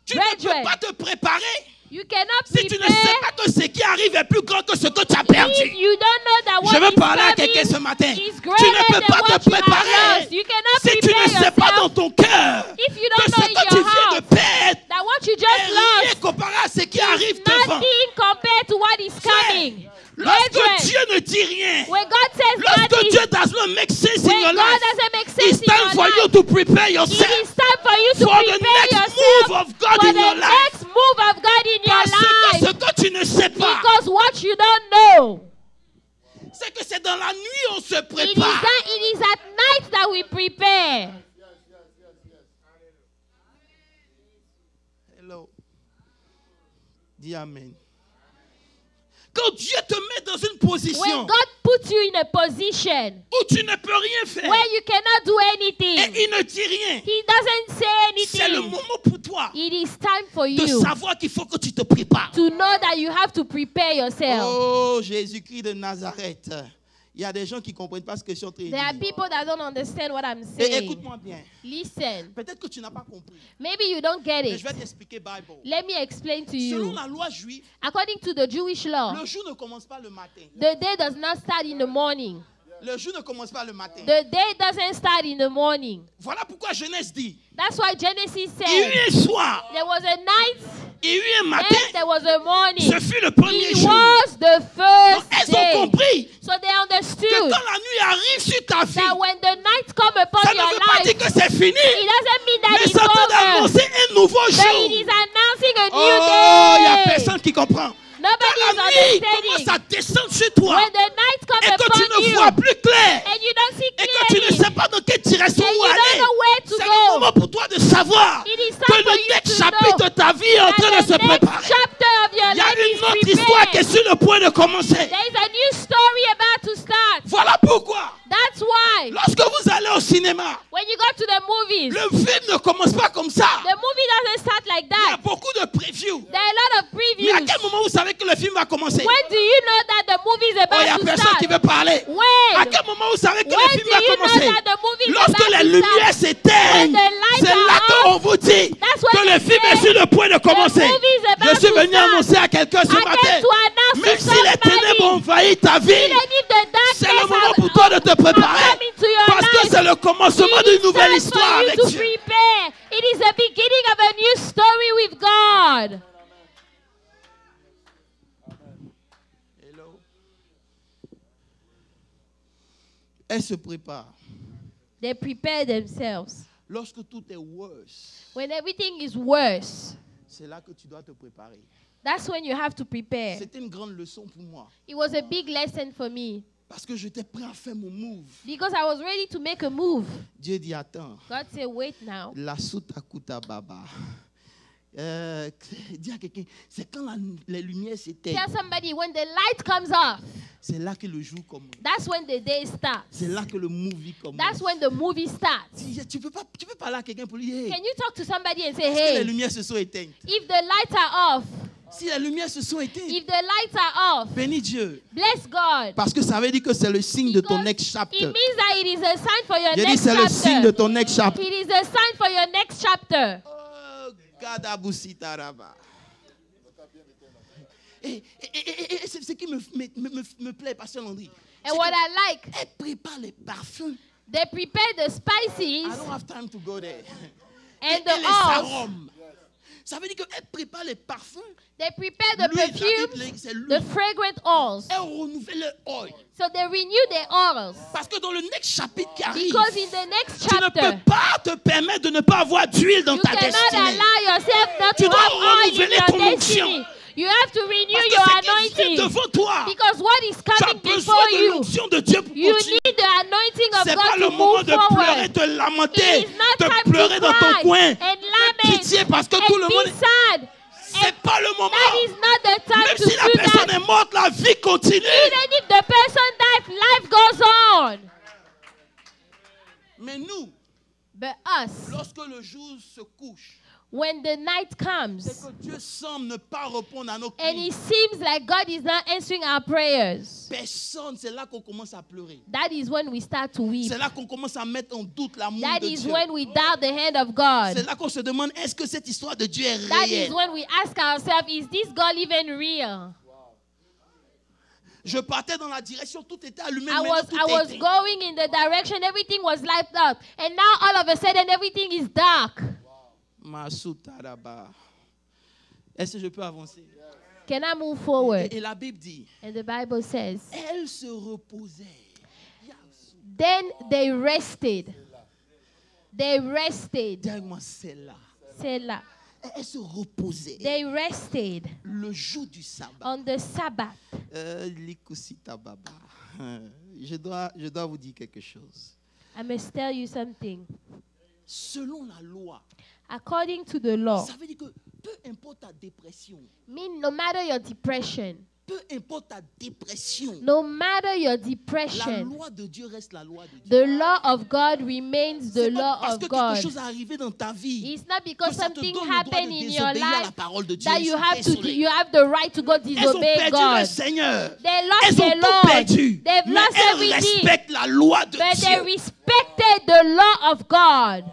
Tu ne peux Brethren, pas te préparer you cannot si tu ne sais prepare pas que ce qui arrive est plus grand que ce que tu as if perdu. you don't know that Je veux what is parler à quelqu'un ce coming matin. is Tu greater ne peux than pas what te you have préparer lost. You cannot si tu ne prepare sais pas dans yourself ton cœur if you que don't ce know in que tu your viens de heart perdre that what you est just rien lost comparé à ce qui is arrive devant. nothing compared to what is coming. Lorsque Brethren, Dieu ne dit rien, when God says lorsque nothing, Dieu does not make sense in your when God life, doesn't make it's sense in time your for you life, to prepare it yourself is time for you to for the prepare next yourself move of God for in the your life. next move of God in your Parce que life. ce que tu ne sais pas, Because what you don't know, c'est que c'est dans la nuit on se it prépare. is at night that we prepare. Hello. Dis Amen. Quand Dieu te met dans une position When God puts you in a position où tu ne peux rien faire where you cannot do et anything, il ne dit rien, He doesn't say c'est le anything. moment pour toi It is time for de you savoir qu'il faut que tu te prépares. to know that you have to prepare yourself. Oh, Jésus-Christ de Nazareth. Il y a des gens qui ne comprennent pas ce que je suis en train de There are dire. people that don't understand what I'm Et saying. écoute-moi bien. Listen, Peut-être que tu n'as pas compris. maybe you don't get Mais it. je vais t'expliquer Bible. Let me explain to Selon you. la loi juive, According to the Jewish law, le jour ne commence pas le matin. the day does not start in the morning. Le jour ne commence pas le matin. The day doesn't start in the morning. Voilà pourquoi Genèse dit, That's why Genesis il y eut said un soir, there was a night il y eut un and matin, there was a morning. ce fut le premier It jour. was the Donc, first elles ont day. compris So they que understood quand la nuit arrive sur ta vie, that when the night come upon ça your ne veut pas dire life, que c'est fini, it doesn't mean that mais it's ça over. tente d'annoncer un nouveau But it jour. is announcing a Oh, il n'y a new day. personne qui comprend. Nobody Quand is la nuit commence understanding. à descendre sur toi When the night et comes que tu upon ne you vois plus clair and you don't see et que tu ne clearly sais pas dans quelle direction and où you don't aller, know where to c'est le go, moment pour toi de savoir it is que time for le you next to chapitre know de ta vie est en train de that se the next préparer. chapter of your Il y a life is une autre histoire qui est prepared. sur le point de commencer. There is a new story about to start. Voilà pourquoi, That's why lorsque vous allez au cinéma, when you go to the movies, le film ne commence pas comme ça. the movie doesn't start like Il y a that. beaucoup de previews. There are a lot of Mais à previews. quel moment vous savez que le film va commencer? When do you know that the movie is Oh, il n'y a about to personne start? qui veut parler. À When? quel moment vous savez que When le film do va you know commencer? that the movie is Lorsque about les to lumières start? s'éteignent, When the lights c'est là are qu'on vous dit That's when que le they film est say sur le point de commencer. movie is about Je suis to venu start. annoncer à quelqu'un ce I matin, came to announce même to si les ténèbres ont somebody, envahi ta vie, even if the c'est le darkness moment pour toi de te have préparer. come into your Parce que life, c'est le commencement it d'une is nouvelle time histoire for you avec to Dieu. prepare. It is the beginning of a new story with God. Hello. Elle se prépare. They prepare themselves. Lorsque tout est worse, When everything is worse, c'est là que tu dois te préparer. that's when you have to prepare. C'était une grande leçon pour moi. It was a big lesson for me Parce que j'étais prêt à faire mon move. because I was ready to make a move. Dieu dit, attends, God said, wait now. la soutakuta baba. Dis à quelqu'un, c'est quand les lumières s'éteignent, Tell somebody when the light comes off, c'est là que le jour commence. that's when the day starts. C'est là que le movie commence. That's when the movie starts. Tu peux parler à quelqu'un pour lui dire, hey, Can you talk to somebody and say, est-ce que les hey, lumières se sont éteintes? if the lights are off, Si les lumières se sont éteintes, if the lights are off, bénis Dieu. bless God. Parce que ça veut dire que c'est le signe de ton Because next it chapter. means that it is a sign for your J'ai dit, next c'est le signe de chapter. ton next chapter. It is a sign for your next chapter. Oh, Gadabusitaraba. Et c'est ce qui me plaît, Pasteur Landry. And what I like, Elle prépare les parfums. they prepare the I spices don't have time to go there. and Et the les oils. arômes. Ça veut dire qu'elle prépare les parfums. They prepare the L'huile, perfumes, c'est l'huile. the fragrant oils. Elle renouvelle leur oil. So they renew their oils. Parce que dans le next chapitre qui arrive, Because in the next tu ne peux chapter, pas te permettre de ne pas avoir d'huile dans you ta cannot destinée. allow yourself not Tu to dois have oil in renouveler your ton destiny. onction. You have to renew Parce que your ce qui vient anointing. devant toi, Because what is tu as coming besoin before de you, l'onction de Dieu pour you continuer. need the anointing of C'est pas God le to moment move de pleurer, forward. de lamenter, It is not de time pleurer to dans ton cry coin. and Fais lament pitié parce que tout le and monde... be sad. C'est pas le moment. That is not the time Même to si la do personne that. est morte, la vie continue. Even if the person dies, life goes on. Mais nous, But us, lorsque le jour se couche, when the night c'est comes que Dieu semble ne pas répondre à nos and cris. it seems like God is not answering our prayers, Personne, c'est là qu'on commence à pleurer. that is when we start to weep. C'est là qu'on commence à mettre en doute l'amour That de is Dieu. when we doubt the hand of God. C'est là qu'on se demande, est-ce que cette histoire de Dieu est That réelle? is when we ask ourselves, is this God even real? Je partais dans la direction, tout était allumé, I maintenant was tout est éteint. going in the direction, everything was lighted up. And now all of a sudden everything is dark. Masutaraba. Est-ce que je peux avancer? Can I move forward? Et la Bible dit, And the Bible says, elle se reposait. then they rested. They rested. Dis-moi celle-là. Selah. Elle se reposait. They rested Le jour du sabbat. on the Sabbath. Likusita baba. Je dois vous dire quelque chose. I must tell you something. Selon la loi, According to the law, ça veut dire que peu importe ta dépression, mean no matter your depression, Peu importe ta dépression, No matter your la depression, loi de Dieu reste la loi de Dieu. the law of God remains the C'est pas law parce of que God. quelque chose est arrivé dans ta vie It's not que because ça te something donne le droit happened de in your désobéir à la life parole de Dieu. that Je you suis have to désolé. you have the right to go Elles ont disobey perdu God. le Seigneur. They lost Elles ont their tout Lord. perdu. They've Mais lost elles everything. respectent la loi de But they Dieu. respected the law of God.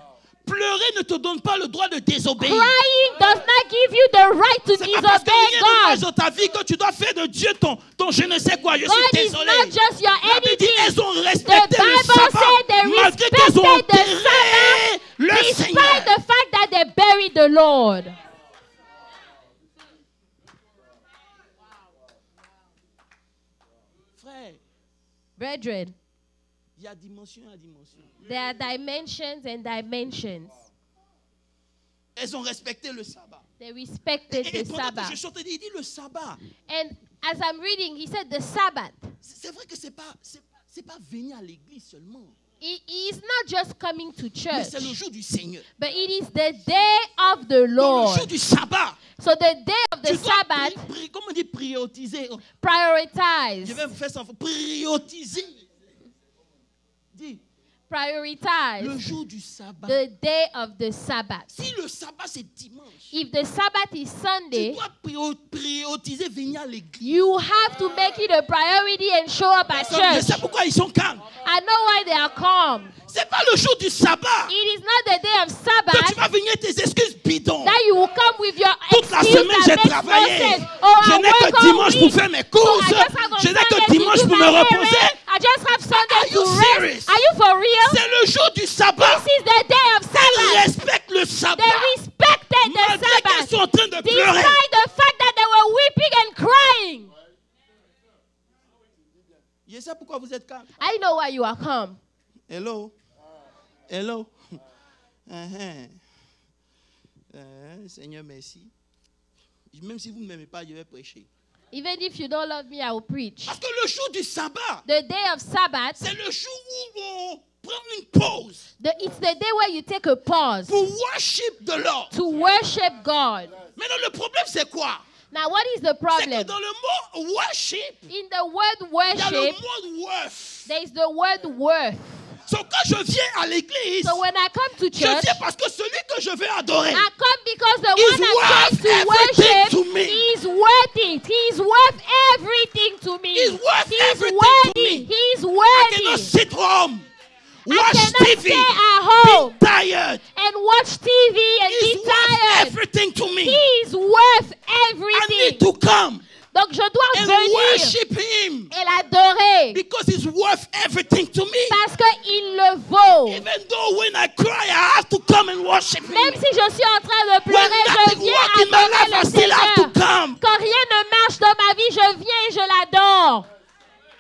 Pleurer ne te donne pas le droit de désobéir. Crying does not give you the right to C'est pas parce que disobey rien ne marche God. dans ta vie que tu dois faire de Dieu ton je ne sais quoi. Je God suis is désolé. not just your La Bible dit, anything. elles ont The respecté le Bible sabbat said they malgré qu'elles ont respected the enterré Sabbath le despite Seigneur. the fact that they buried the Lord. Frère, Brethren, il y a dimension à dimension. there are dimensions and dimensions. Elles ont respecté le sabbat. They respected Et the pendant que Sabbath. je chantais, il dit le sabbat. And as I'm reading, he said the Sabbath. C'est vrai que c'est pas venir à l'église seulement. It is not just coming to Mais church, c'est le jour du Seigneur. but it is the day of the Donc, le Lord. jour du sabbat. So the day of the Tu dois Sabbath, comment on dit prioriser? prioritize. Je vais me faire ça. Prioriser. Dis, le Prioritize jour du sabbat. the day of the Sabbath. Si le sabbat c'est dimanche, If the Sabbath is tu Sunday, dois prioriser venir à l'église. you have to make it a priority and show up at Je church. sais pourquoi ils sont calmes. I know why they are calm. C'est pas le jour du sabbat It is not the day of que tu Sabbath vas venir tes excuses bidons. that you will come with your Toute la excuse semaine, that j'ai makes no travaillé. sense. Oh, Je I n'ai work que all dimanche pour week. faire mes So I courses. just have on Je n'ai que Sunday to dimanche do pour my me reposer. errands. I just have Sunday Are to you rest. serious? Are you for real? C'est le jour du sabbat. This is the day of Elles Sabbath. respectent le sabbat. They respected the Malgré qu'elles Sabbath sont en train de pleurer. despite the fact that they were weeping and crying. Je sais pourquoi vous êtes calme. I know why you are calm. Hello. Hello. Seigneur, merci. Même si vous ne m'aimez pas, je vais prêcher. Even if you don't love me, I will preach. Parce que le jour du sabbat, The day of Sabbath, c'est le jour où on prend une pause it's the day where you take a pause pour worship the Lord. to worship God. Maintenant, le problème, c'est quoi? Now, what is the C'est que problem? dans le mot worship, In the word il y a le worship, mot worth. there is the word worth. So, quand je viens à l'église, So when I come to je church, viens parce que celui que je vais adorer, I come because the He's one I'm worth trying to everything worship to me. is worth it. He's worth everything to me. He's worth He's everything to worthy. me. He's I cannot worthy. sit home, I watch cannot TV, stay at home be tired. and watch TV and He's be worth tired. everything to me. He's worth I everything. need to come Donc je dois and venir worship Him et l'adorer because He's worth everything to me. parce qu'il le vaut. Even though when I cry, I have to come and worship Him. Même si je suis en train de When pleurer, je nothing viens works in my life, adorer I le still have Seigneur. to come. Quand rien ne marche dans ma vie, je viens et je l'adore.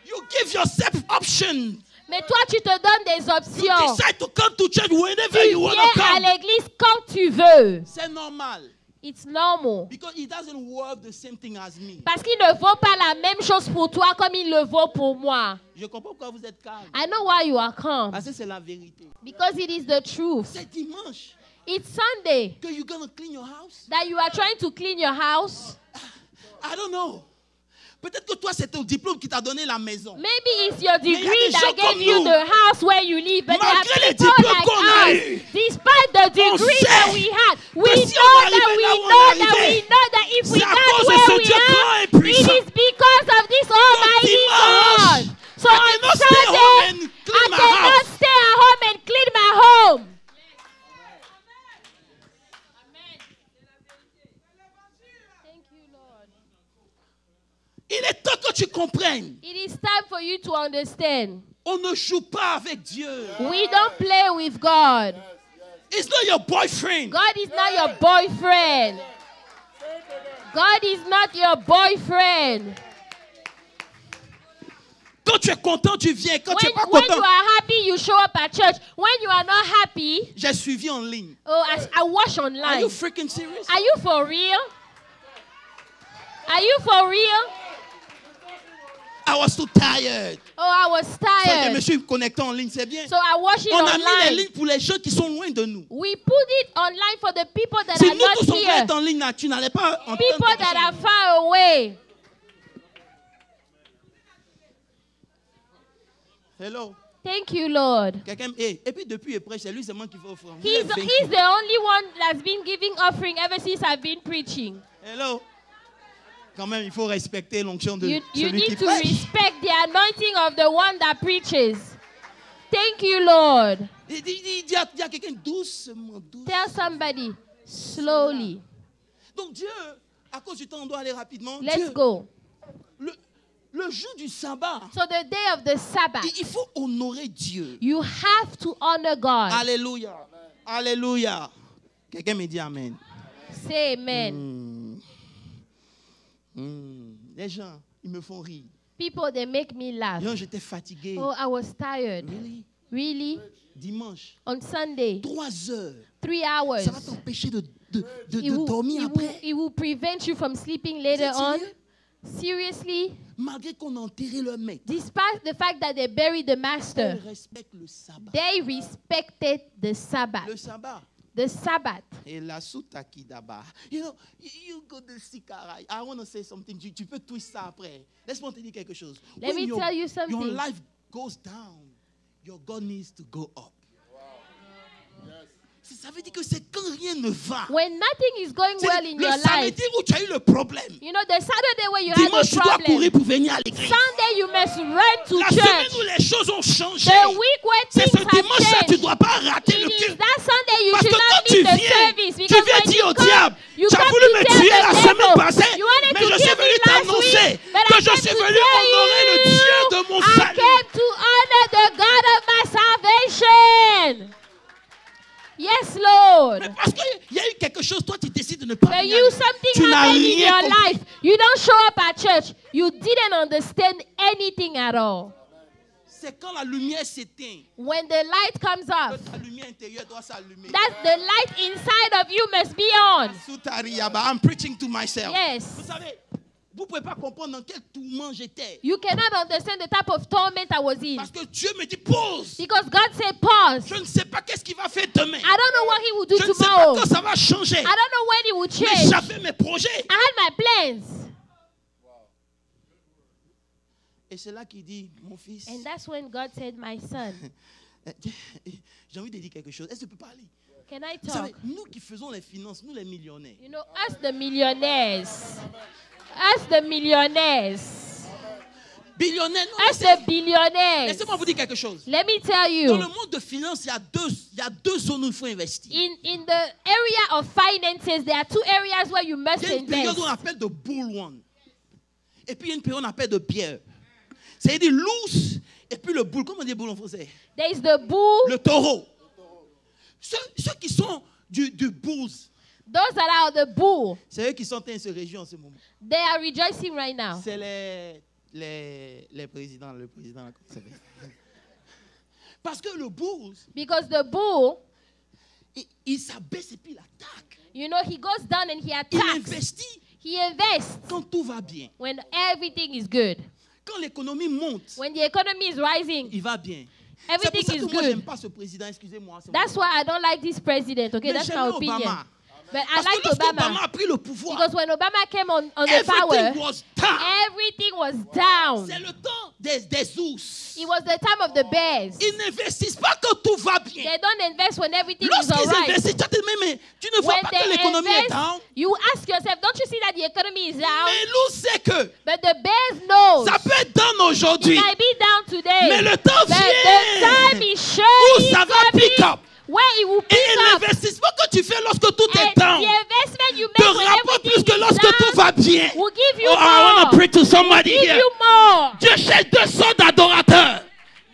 You give yourself options. Mais toi, tu te donnes des You options. decide to come to church whenever Tu you want to viens à come. l'église quand tu veux. C'est normal. It's normal. Because He doesn't worth the same thing as me. Parce qu'il ne vaut pas la même chose pour toi comme il le vaut pour moi. Je comprends pourquoi vous êtes calme. I know why you are calm. Parce que c'est la vérité. Because it is the truth. C'est dimanche It's Sunday que you're going to clean your house. that you are trying to clean your house. I don't know. Peut-être que toi, c'est ton diplôme qui t'a donné la maison. Maybe it's your il y a degree des that gens gave comme you nous. the house where you live. But there are Malgré les people diplômes like qu'on a us, eus, despite the degree sait that we had, we que know si on that arrivait we là où on know est that we arrivé, know that if we c'est à got cause de where ce we Dieu grand are, et puissant. it is because of this Almighty dimanche, God. So I on cannot stay home Sunday, and I clean my cannot house. stay at home and clean my home. Thank you, Lord. Il est temps que tu comprennes. It is time for you to understand. On ne joue pas avec Dieu. We don't play with God. It's not your boyfriend. God is not your boyfriend. God is not your boyfriend. Quand tu es content, tu viens. Quand tu n'es pas When content, you are happy, you show up at church. When you are not happy, j'ai suivi en ligne. oh, I watch Are online. you freaking serious? Are you for real? Are you for real? I was too tired. Oh, I was Ça, je me tired. suis connecté en ligne, c'est bien. So I watch it On a mis les online. lignes pour les gens qui sont loin de nous. We put it online for the people that Si are nous not tous on voulait here. être en ligne, là, tu n'allais pas entendre People quelque that chose. are far away. Hello. Thank you, Lord. Et puis depuis, il prêche, c'est lui seulement qui fait offrande. He's the only one that's been giving offering ever since I've been preaching. Hello. Quand même, il faut respecter l'onction de You celui qui need to prêche. respect the anointing of the one that preaches. Thank you, Lord. Dis à quelqu'un doucement. Tell somebody slowly. Donc Dieu, à cause du temps, on doit aller rapidement. Let's Dieu, go. le jour du sabbat, So the day of the Sabbath, il faut honorer Dieu. you have to honor God. Alléluia. Alléluia. Quelqu'un me dit Amen. Say amen. Les gens, ils me font rire. People, they make me laugh. Hier, j'étais fatigué. Oh, I was tired. Really? Really? Dimanche, On Sunday, 3 heures. 3 hours. Ça va t'empêcher de It dormir après. will prevent you from sleeping later Vous on. êtes sérieux? Seriously? Malgré qu'on a enterré le maître, Despite the fact that they buried the master, ils respectent le sabbat. they respected the Sabbath. Le sabbat. The Sabbath. Et la soutaki d'abord. You know, you go to Sikarai. I want to say something. Tu peux twist ça après. Laisse-moi te dire quelque chose. Let me tell you something. Your life goes down, your God needs to go up. Ça veut dire que c'est quand rien ne va. When nothing is going C'est well in le your life, samedi où tu as eu le problème. you know, the Saturday where you had Dimanche, the tu dois problem, courir pour venir à l'église. Sunday you must run to La semaine church. où les choses ont changé, The week where c'est things ce have dimanche-là que tu ne changed. dois pas rater le It is culte. that Sunday you Parce should que quand not tu miss the viens, service. tu Because viens when dire you au come, diable, you tu as come voulu to me tell tuer the la devil, semaine passée, you wanted mais to je kill suis me venu last t'annoncer week, but que I je came suis to venu tell honorer le Dieu de mon I salut. came to honor the God of my salvation. Yes, Lord. Mais parce qu'il y a eu quelque chose, toi tu décides de ne pas For venir. you, something Tu n'as happened in rien your compris. life. You don't show up at church. You didn't understand anything at all. C'est quand la lumière s'éteint When the light comes off, que ta lumière intérieure doit s'allumer. that the light inside of you must be on. Soutariaba, I'm preaching to myself. Yes. Vous savez, vous ne pouvez pas comprendre dans quel tourment j'étais. You cannot understand the type of torment I was in. Parce que Dieu me dit pause. Because God said, pause. Je ne sais pas qu'est-ce qu'il va faire demain. I don't know what He will do Je ne sais pas tomorrow. quand ça va changer. I don't know when He will Mais change. j'avais mes projets. I had my plans. Et c'est là qu'il dit, mon fils, And that's when God said, my son, j'ai envie de dire quelque chose. Est-ce que tu peux parler? can I Vous talk? savez, nous qui faisons les finances, nous les millionnaires, You know, us the millionaires. Us the millionaires. billionnaires, non, Us the billionaires. laissez-moi vous dire quelque chose. Let me tell Dans le you, monde de finance, il y a deux zones où il faut investir. in the area of finances, there are 2 areas where you must Il y a une période invest. qu'on appelle de bull one. Et puis il y a une période qu'on appelle de bear. C'est-à-dire l'ours et puis le bull. Comment on dit bull en français? There is the bull. Le taureau. Ceux qui sont du bulls, Those that are the bull, c'est eux qui sont en train de se réjouir en ce moment. they are rejoicing right now. C'est les présidents. Le président, comment ça s'appelle? Parce que le bulls, Because the bull, il s'abaisse et puis il attaque. you know, he goes down and he Il attacks. investit He invests quand tout va bien. when everything is good. Quand l'économie monte, When the economy is rising, il va bien. C'est pour everything ça is que moi, j'aime good. pas ce président. Excusez-moi. c'est That's moi. why I don't like this president. Okay, Mais that's my j'aimais opinion. Obama. But I Parce like que lorsque Obama Obama a pris le pouvoir, because when Obama came on the everything power, was down. everything was down. C'est le temps des ours. It was the time of the bears. Ils n'investissent pas quand tout va bien. They don't invest when everything is Lorsqu'ils alright. investissent, tu ne vois When pas que they l'économie est invest, down. you ask yourself, don't you see that the economy is down? Mais l'ours sait que But the bears know ça peut être down it aujourd'hui. might be down today. Mais le temps But the vient time is où surely ça va coming pick up. where it will Et pick up. l'investissement que tu fais lorsque tout est And down the investment you te make when rapporte plus everything que is lorsque down tout va bien. will give you Oh, I want to more. pray to somebody Give here. you more. Dieu cherche 200 d'adorateurs.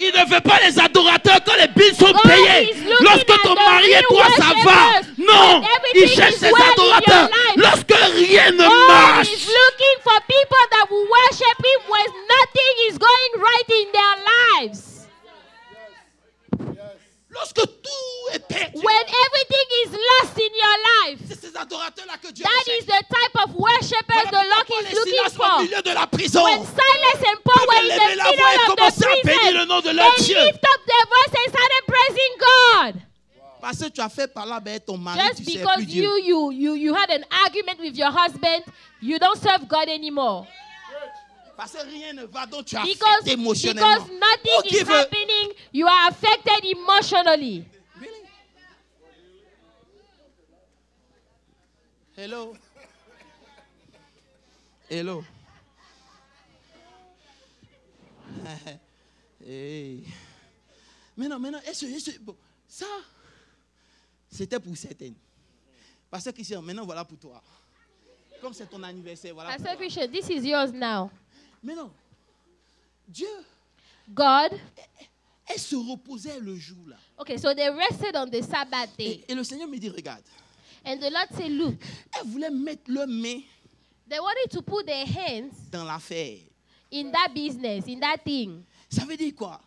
Il ne veut pas les adorateurs quand les billes sont God payées. is looking Lorsque at ton the mari et real toi ça va. worshipers. Non, When everything il cherche is ses well in adorateurs. your life. Lorsque rien ne God marche. is looking for people that will worship Him when nothing is going right in their lives. Lorsque tout est perdu. When everything is lost in your life. C'est ces adorateurs-là que Dieu That cherche. is the type of worshippers Voilà the Lord pourquoi is les looking Silas au for. milieu de la prison. When Silas and Paul were in lever the la voix et middle of the commencer à bénir prison, le nom de leur they Dieu. lift up their voice and started praising God. Parce que tu as fait par là avec ton mari, Just tu sais because plus Dieu. you had an argument with your husband, you don't serve God anymore. Parce que rien ne va, donc tu as Because affecté émotionnellement. nothing Who is give a- happening, you are affected emotionally. Really? Hello. Hello. Hey. Maintenant, bon, ça, c'était pour certaines. Parce que Christian, maintenant, voilà pour toi. Comme c'est ton anniversaire, voilà. Pastor Christian, this is yours now. Maintenant, Dieu, God, elle se reposait le jour là. okay, so they rested on the Sabbath day. Et le Seigneur me dit, regarde, And the Lord said, look, elle voulait mettre leur main they wanted to put their hands dans l'affaire. in that business, in that thing. Ça veut dire quoi?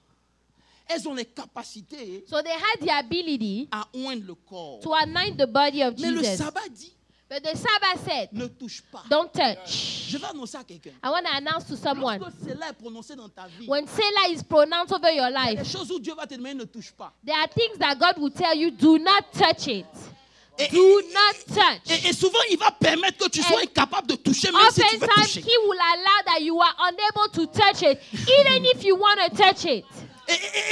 Elles ont les capacités So they had the ability à oindre le corps. to anoint the body of Mais le Jesus. sabbat dit, But the Sabbath said, ne touche pas. don't touch. Je vais annoncer à quelqu'un. I want to announce to someone, Lorsque cela est prononcé dans ta vie, when Selah is pronounced over your il y a des life, choses où Dieu va te demander ne touche pas. there are things that God will tell you, do not touch it. Et, Do not touch. et souvent, il va permettre que tu sois incapable de toucher, même si tu veux Oftentimes, toucher. He will allow that you are unable to touch it, even if you want to touch it.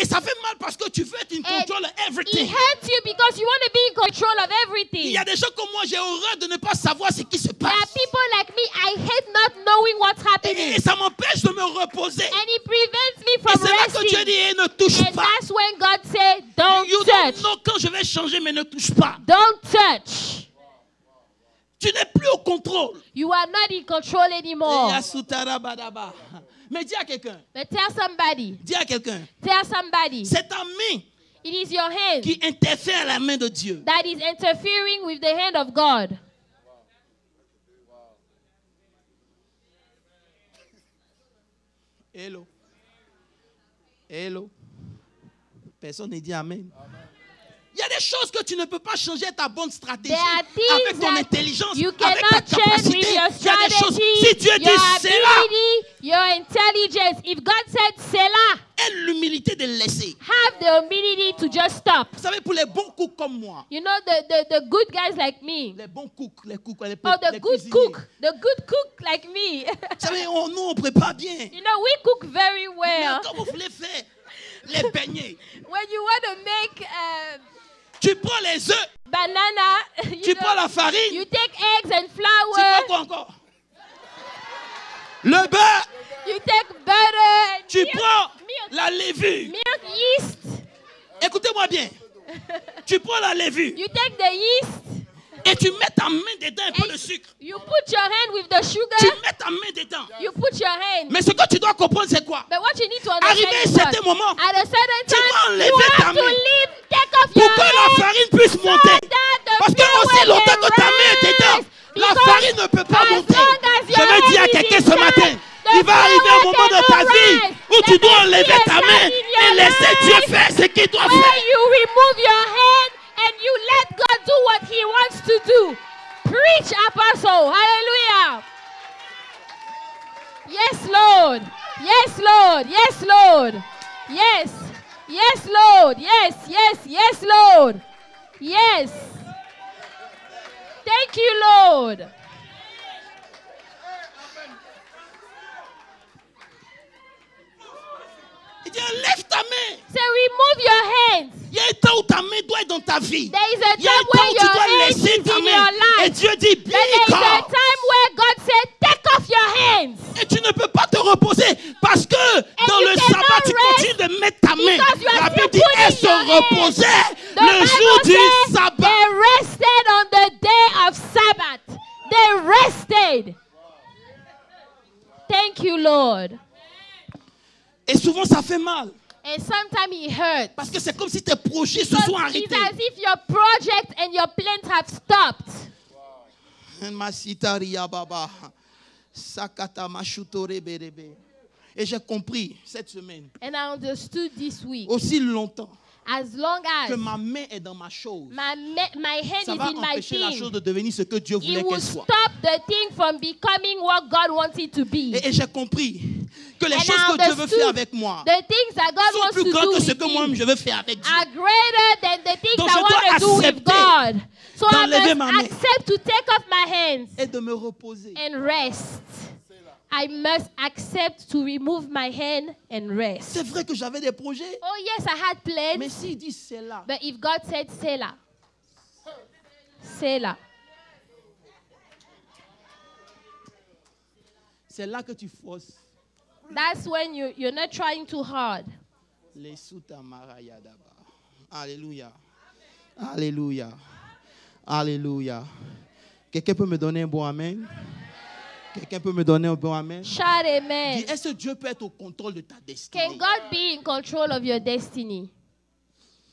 Et ça fait mal parce que tu veux être in And control of it everything. hurts you because you want to be in control of Il everything. y a des gens comme moi, j'ai horreur de ne pas savoir ce qui se There are passe. people like me, I hate not knowing what's happening. Et ça m'empêche de me reposer. And it prevents me Et from c'est là que Dieu resting. dit, eh, ne touche And pas. that's when God said, don't You touch. don't know quand je vais changer, mais ne touche pas. Don't touch. Tu n'es plus au contrôle. You are not in control anymore. Mais dis à quelqu'un, But tell somebody, dis à quelqu'un, tell somebody, c'est ta main it is your hand qui interfère à la main de Dieu. that is interfering with the hand of God. Hello. Hello. Personne ne dit Amen. Il y a des choses que tu ne peux pas changer ta bonne stratégie There are things avec ton that intelligence, you avec ta cannot change capacité. with your Il y a des choses, strategy, si Dieu dit your c'est là, ability, your intelligence. If God said Selah, aie l'humilité de laisser. have the humility to just stop. Vous savez, pour les bons cooks comme moi, You know, the good guys like me. les bons cooks, les Oh, les the good cuisiniers. cook. The good cook like me. Vous savez, nous, on prépare bien. You know, we cook very Mais well. quand vous voulez faire les beignets, When you want to make tu prends les œufs, banana, tu prends la farine, you take eggs and tu prends flour, quoi encore? Le beurre, you take butter, tu milk, prends milk, la levure. milk, yeast. Écoutez-moi bien. Tu prends la levure You take the yeast et tu mets ta main dedans un peu and de sucre. you put your hand with the Tu sugar. mets ta main dedans. You put your hand. Mais ce que tu dois comprendre, c'est quoi? But what you need to Arrivé understand à un is certain what? moment, At a certain tu time, vas enlever you ta have to main leave, take off pour your que la hand farine puisse so monter. that the Parce que flour aussi longtemps can que ta main est dedans, rise. la Because farine ne peut pas as monter. long as Je your veux dire à hand is quelqu'un ce inside, matin, the il va arriver un flour moment dans ta cannot vie rise. où tu There dois may be enlever a ta time main in your et laisser Dieu life faire ce qu'il doit where faire. you remove your hand and you let God do what He wants to do. Preach, apostle. Hallelujah. Yes, Lord. Yes, Lord. Yes, Lord. Yes. Yes, Lord. Yes, yes, yes, Lord. Yes. Thank you, Lord. Il dit, lève ta main. Say, remove your hands. Il y a un temps où ta main doit être dans ta vie. There is a Il y a un time temps where où tu your dois hands laisser is ta in main. your Et life. Dieu dit, Then there is a Biko. time where God said, take off your hands. Et tu ne peux pas te reposer parce que dans you le cannot sabbat, tu rest continues de mettre ta main. because you are La Bible still dit, putting elle se your hands. reposait The le jour Bible du says sabbat. they rested on the day of Sabbath. They rested. Thank you, Lord. Et souvent, ça fait mal. And sometimes it hurts. Parce que c'est comme si tes projets se Because sont it's arrêtés. as if your project and your plans have stopped. Et j'ai compris cette semaine, And I understood this week, aussi longtemps as long que as ma main est dans ma chose, my hand ça is va in my empêcher la thing, chose de devenir ce que Dieu it voulait will qu'elle soit. stop the thing from becoming what God wants it to be. Et j'ai compris que les And choses I que Dieu veut understood faire avec moi the things that God sont wants plus to grandes do que ce with que moi-même me je veux faire avec Dieu. are greater than the things Donc, I je dois want to do with accepter God. So I d'enlever must ma main. accept to take off my hands Et de me reposer. and rest. I must accept to remove my hand and rest. C'est vrai que j'avais des projets. Oh yes, I had plans. Mais s'il dit c'est là, But if God said Selah, Selah, c'est là que tu forces. that's when you're not trying too hard. Les soutamarayadaba. Alléluia. Alléluia. Alléluia. Quelqu'un peut me donner un bon amen? Quelqu'un peut me donner un bon amen? Shout amen. Dis, est-ce que Dieu peut être au contrôle de ta Can destinée? God be in control of your destiny?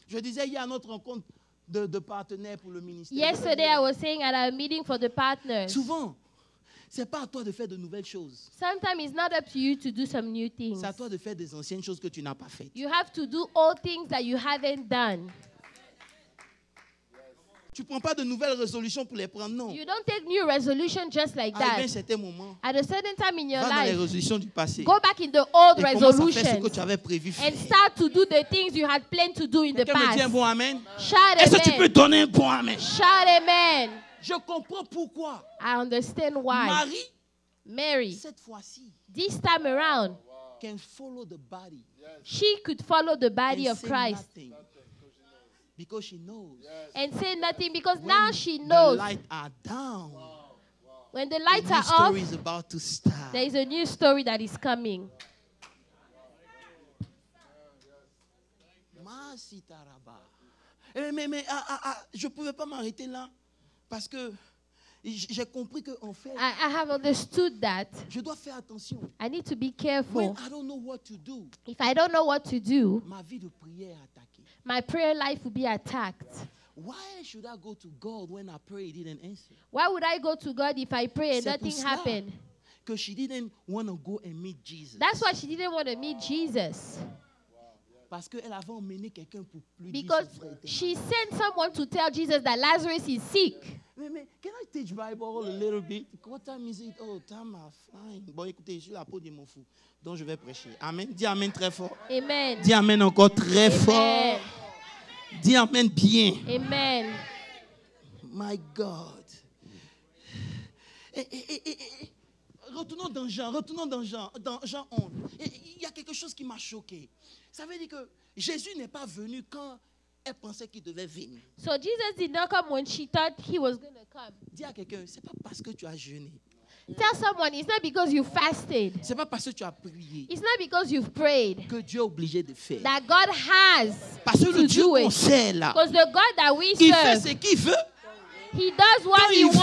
Je disais hier à notre rencontre de partenaires pour le ministère. Yesterday I was saying at our meeting for the partners. Souvent, ce n'est pas à toi de faire de nouvelles choses. Sometimes it's not up to you to do some new things. C'est à toi de faire des anciennes choses que tu n'as pas faites. You have to do all things that you haven't done. Tu ne prends pas de nouvelles résolutions pour les prendre, non. You don't take new resolution just like Arrivé à un that. certain moment, At a certain time in your va dans les life, résolutions du passé. go back in the old Et commence à faire ce resolutions que tu avais prévu faire. and start to do the things you had planned to do in the Quelqu'un me dit un past. bon amen? Shout Est-ce que tu peux amen. donner un bon amen? Shout amen. Je comprends pourquoi I understand why. Marie, Mary, cette fois-ci, this time around, can follow the body. she could follow the body and of say Christ nothing. Because she knows. and say nothing because When now she the knows lights are down, when the the lights new are story off, is about to start. there is a new story that is coming. Mais je ne pouvais pas m'arrêter là parce que j'ai compris qu'en fait, I have understood that je dois faire attention. I need to be When careful. I don't know what to do, If I don't know what to do, ma vie de prière est attaquée. my prayer life will be attacked. Why should I go to God when I pray, He didn't answer? Why would I go to God if I pray and C'est pour nothing cela happened? que she didn't want to go and meet Jesus. That's why she didn't want to meet Jesus. Parce qu'elle avait emmené quelqu'un pour lui Because dire son frère était she malade. sent someone to tell Jesus that Lazarus is sick. Mais, can I teach Bible a little bit? What time is it? Oh, time are flying. Bon, écoutez, je suis la peau de mon fou. Donc, je vais prêcher. Amen. Dis Amen très fort. Amen. Dis Amen encore très Amen. fort. Dis Amen bien. Amen. My God. Retournons dans Jean 11. Il y a quelque chose qui m'a choqué. Ça veut dire que Jésus n'est pas venu quand elle pensait qu'il devait venir. So Jesus did not come when she thought he was going to come. Dis à quelqu'un, c'est pas parce que tu as jeûné. Tell someone it's not because you fasted. C'est pas parce que tu as prié It's not because you've prayed que Dieu est obligé de faire. that God has Parce que to le Dieu do qu'on it. sert là, Because the God that we il fait serve, ce qu'il veut, he does what quand he il wants,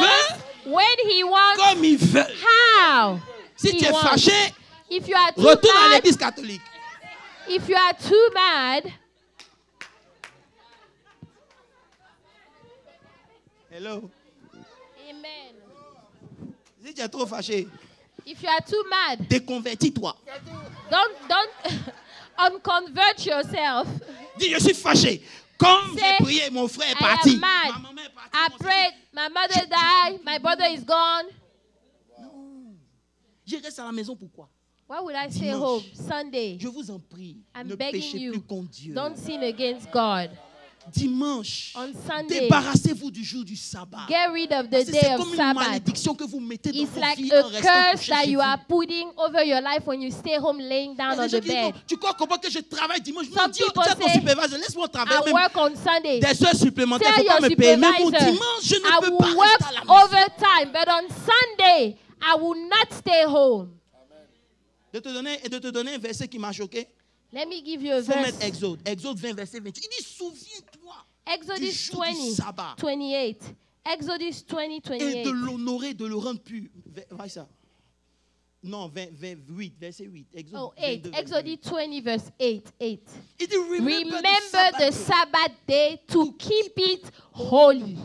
veut, when he wants, comme il veut. how Si he tu es wants. fâché, If you are too retourne à mad, l'église catholique. if you are too mad, Hello. amen. Si tu es trop fâché, If you are too mad, déconvertis-toi. don't unconvert yourself. Dis, je suis fâché. Comme Say, j'ai prié, mon frère est I parti. am mad. Ma maman est partie. I mon prayed, my mother died, my brother is gone. Non. Je reste à la maison, pourquoi? Why would I stay Dimanche. home Sunday? Je vous en prie, I'm ne begging péchez you, plus contre Dieu. don't sin against God. Dimanche, On Sunday, débarrassez-vous du jour du sabbat. get rid of the Parce que day c'est of comme une Sabbath. malédiction que vous mettez dans It's vos like vies a en restant curse couché that chez you vous. are putting over your life when you stay home laying Il y down a on des gens the qui disent, bed. non, tu crois comment que je travaille dimanche? Non, Some dis people à ton say, superviseur, laisse-moi travailler I même work on Sunday. des heures supplémentaires, il Tell ne faut pas your me payer. Mais mon supervisor, dimanche, je I ne peux pas will rester à la work maison. overtime, but on Sunday, I will not stay home. De te donner un verset qui m'a choqué. Let me give you a Il faut verse. mettre Exode 20, verset 28. Il dit, souviens-toi du Exodus jour 20, du sabbat 28. Exodus 20, et 28. de l'honorer, de le rendre pur. Vois ça. Non, 28, verset 8. Exode Oh, 22, 8. verset Exodus 8. 20, verse 8. 8. Il dit, remember Remember the the Sabbath day. Sabbath day to keep it holy.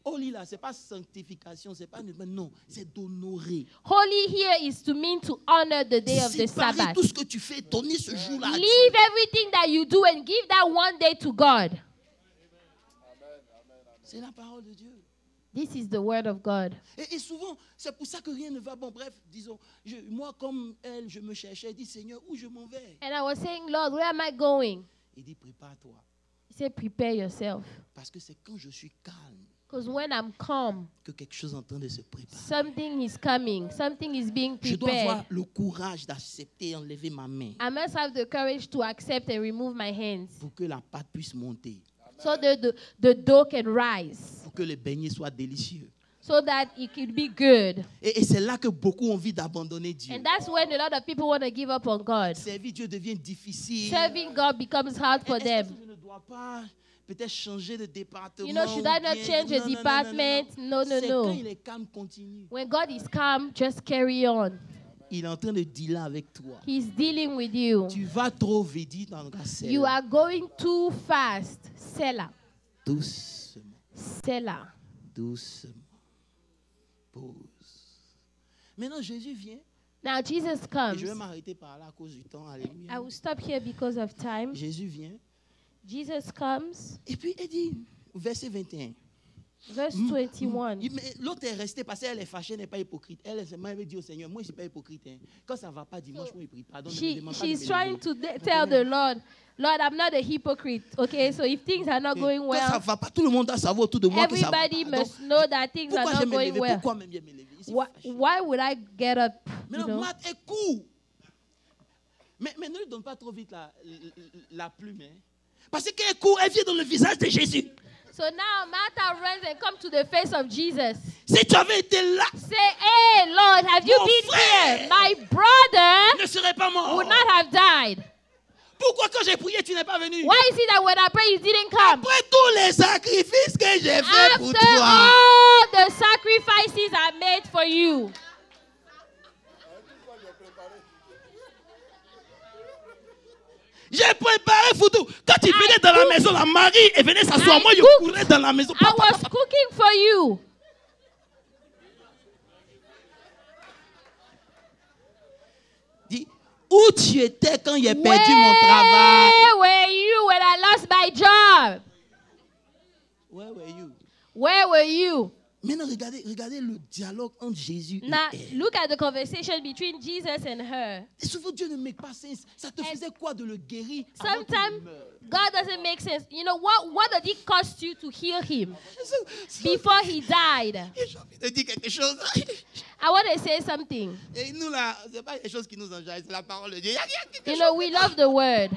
Holy là, c'est pas sanctification, c'est pas non, c'est d'honorer. Holy here is to mean to honor the day of the Séparer Sabbath. tout ce que tu fais, donner ce jour-là à Dieu. Leave everything that you do and give that one day to God. C'est la parole de Dieu. This is the word of God. Et souvent, c'est pour ça que rien ne va. Bon, bref, disons, moi comme elle, je me cherchais, je dis, Seigneur, où je m'en vais? And I was saying, Lord, where am I going? Il dit, prépare-toi. He said, prepare yourself. Parce que c'est quand je suis calme Because when I'm calm, que quelque chose est en train de se préparer. something is coming. Something is being Je dois prepared. avoir le courage d'accepter et enlever ma main I must have the courage to accept and remove my hands pour que la pâte puisse monter, so that the dough can rise, pour que le beignet soit délicieux. so that it could be good. Et c'est là que beaucoup ont envie d'abandonner Dieu. And that's when a lot of people want to give up on God. Servir Dieu devient difficile. Serving God becomes hard for Est-ce them. que je ne dois pas peut-être changer de département? You know, should I not ou bien- change the Non, non, non, department? No, no, C'est quand no. il est calme, continue. When God is calm, just carry on. Il est en train de dealer avec toi. He's dealing with you. Tu vas trop vite dans le cas. You are going too fast. Selah. Doucement, Selah. doucement. Pause. Maintenant, Jésus vient. Now Jesus Et comes. je vais m'arrêter par là à cause du temps. I Alléluia. will stop here because of time. Jésus vient. Jesus comes. Et puis, il dit, verset 21. Verse 21. Mais l'autre est restée parce qu'elle est fâchée, elle n'est pas hypocrite. Elle avait dit au Seigneur, moi je ne suis pas hypocrite. Hein. Quand ça ne va pas dimanche, moi je prie. Pardon, ne me demande pas de She's me trying lever. to tell the Lord, Lord, I'm not a hypocrite. Okay, so if things are not going Quand ça ne well, va pas, tout le monde doit savoir autour de moi que ça va everybody pas. Donc, must know that things are pourquoi not j'aime me going lever? well. Pourquoi même bien me lever? Je suis Why, fâché. why would I get up? You Maintenant, know? Marthe est court. Mais ne lui donne pas trop vite la plume. Hein. Parce qu'elle est court, elle vient dans le visage de Jésus. So now Martha runs and comes to the face of Jesus. Si tu avais été là, Say, hey, Lord, have you Mon been frère here? My brother ne serait pas mort. would not have died. Pourquoi quand j'ai prié, tu n'es pas venu? Why is it that when I pray, you didn't come? Après tous les sacrifices que j'ai faits pour After toi. all the sacrifices I made for you. J'ai préparé pour tout. Quand tu venais dans la maison, la Marie et venait s'asseoir. I Moi, je cooked. courais dans la maison. I was cooking for you. Dis, où tu étais quand j'ai perdu mon travail? Where were you when I lost my job? Where were you? Where were you? Maintenant, regardez le dialogue entre Jésus et Now, elle. look at the conversation between Jesus and her. Et souvent, Dieu ne met pas sens. Ça te faisait quoi de le guérir? avant qu'il Sometimes meure? God doesn't make sense. You know, what did it cost you to heal him C'est- before he died? J'ai envie de dire quelque chose. I want to say something. Et nous, là, ce n'est pas les choses qui nous enjaillent, c'est la parole de Dieu. Il y a quelque You chose. know, we love the word.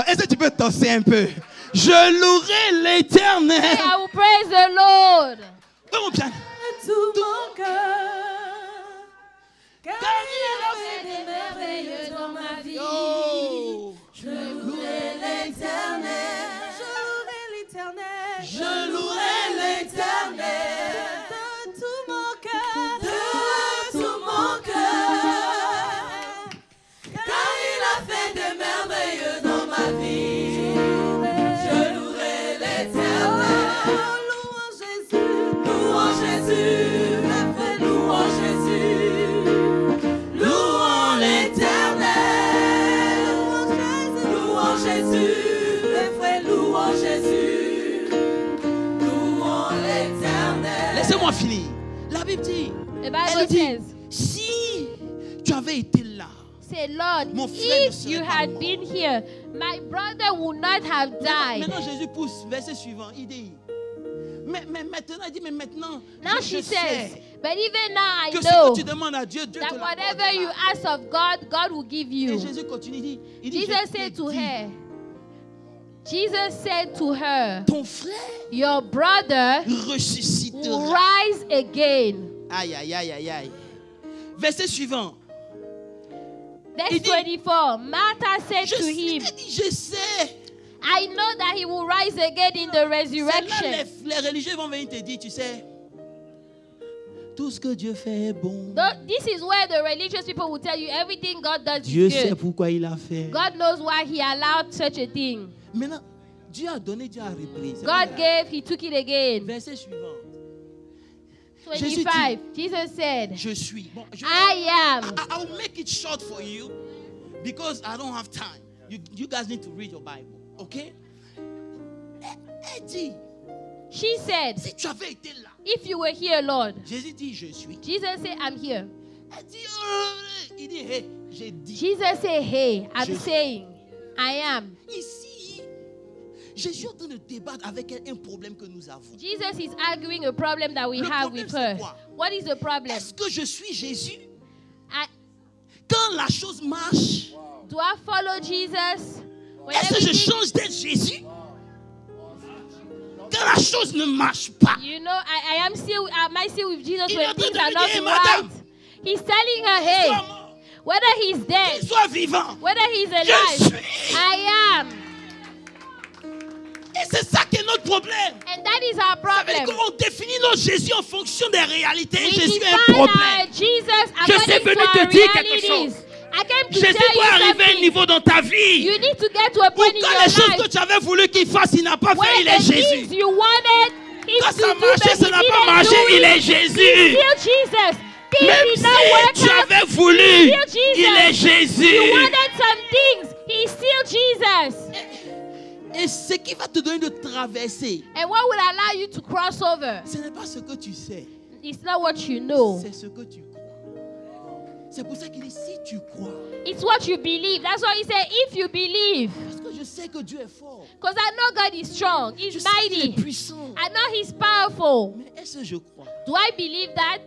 Est-ce que tu peux tosser un peu? Je louerai l'Éternel. I will praise the Lord. Oui, mon piano. Tout mon cœur, car Il a fait des merveilles dans ma vie. Oh. je louerai l'éternel. Je louerai l'éternel. Je louerai l'éternel. De tout mon cœur. De tout mon cœur. Car il a fait des merveilles dans ma vie. Je louerai l'éternel. Louons Jésus. Louons Jésus. Louons Jésus. Louons l'éternel. Louons Jésus. Mes frères, louons Jésus. Louons l'éternel. Laissez-moi finir. La Bible dit, The elle Bible dit, says, si tu avais été là, say, Lord, Mon frère ne if serait you pas had mort. been here, my brother would not have died. maintenant Jésus pousse, verset suivant, il dit, mais maintenant, il dit, mais maintenant, Now je she sais says, but even now I que ce know que tu demandes à Dieu, Dieu te that l'accordera. whatever you ask of God, God will give Et you. Jésus continue, il dit, Jesus je t'ai said to dit, her, Jesus said to her, ton frère your brother will ressuscitera. rise again. Aïe, aïe, aïe, aïe, aïe. Verset suivant. Verse Il dit, 24, Martha said Je to sais, him, elle dit, je sais. I know that he will rise again in the C'est là resurrection. les religieux vont venir te dire, tu sais, tout ce que Dieu fait est bon. This is where the religious people will tell you everything God does Dieu is sait good. pourquoi il a fait. God knows why he allowed such a thing. Maintenant, Dieu a donné, Dieu a repris. C'est God pas grave. gave, he took it again. Verset suivant. 25, Jesus said, Je suis. Bon, I am. I'll make it short for you because I don't have time. You guys need to read your Bible, okay? Elle dit, She said, si tu avais été là, if you were here, Lord. Jésus dit, je suis. Jesus said, I'm here. Elle dit, il dit, hey, j'ai dit. Jesus said, hey, I'm Je- saying, I am. Ici, Jésus est en train de débattre avec elle un problème que nous avons. Jesus is arguing a problem that we Le have problème, with c'est her. quoi? What is the problem? Est-ce que je suis Jésus? I, Quand la chose marche, do I follow Jesus? When est-ce que je everything- change d'être Jésus? Quand la chose ne marche pas, You know, I am still with Jesus Il est when en train things de are lui not dire, right. Madame, He's telling her, qu'il hey, soit mort, whether he's dead, qu'il soit vivant. whether he's Je alive, suis. I am. Et c'est ça qui est notre problème. And that is our Ça veut dire problem. qu'on définit notre Jésus en fonction des réalités. We Jésus est define un our problème. Jesus Je suis according venu to te our dire quelque realities. chose. I came to Jésus tell doit you arriver à un something. niveau dans ta vie You need to get to a où point in quand your les choses life que tu avais voulu qu'il fasse, il n'a pas fait, where il est the things Jésus. you wanted him Quand to ça do, marchait, but ça he n'a pas didn't marché, do il it. est He's Jésus. still Jesus. Things Même did si not work tu out. avais voulu, Still Jesus. il est Jésus. You wanted some things. He's still Jesus. Et ce qui va te donner de traverser, And what will allow you to cross over? ce n'est pas ce que tu sais, It's not what you know. c'est ce que tu crois. C'est pour ça qu'il dit si tu crois. It's what you believe. That's why he said, if you believe. Parce que je sais que Dieu est fort. Because I know God is strong. Je He's sais qu'il est mighty. puissant. I know He's powerful. Mais est-ce que je crois? Do I believe that?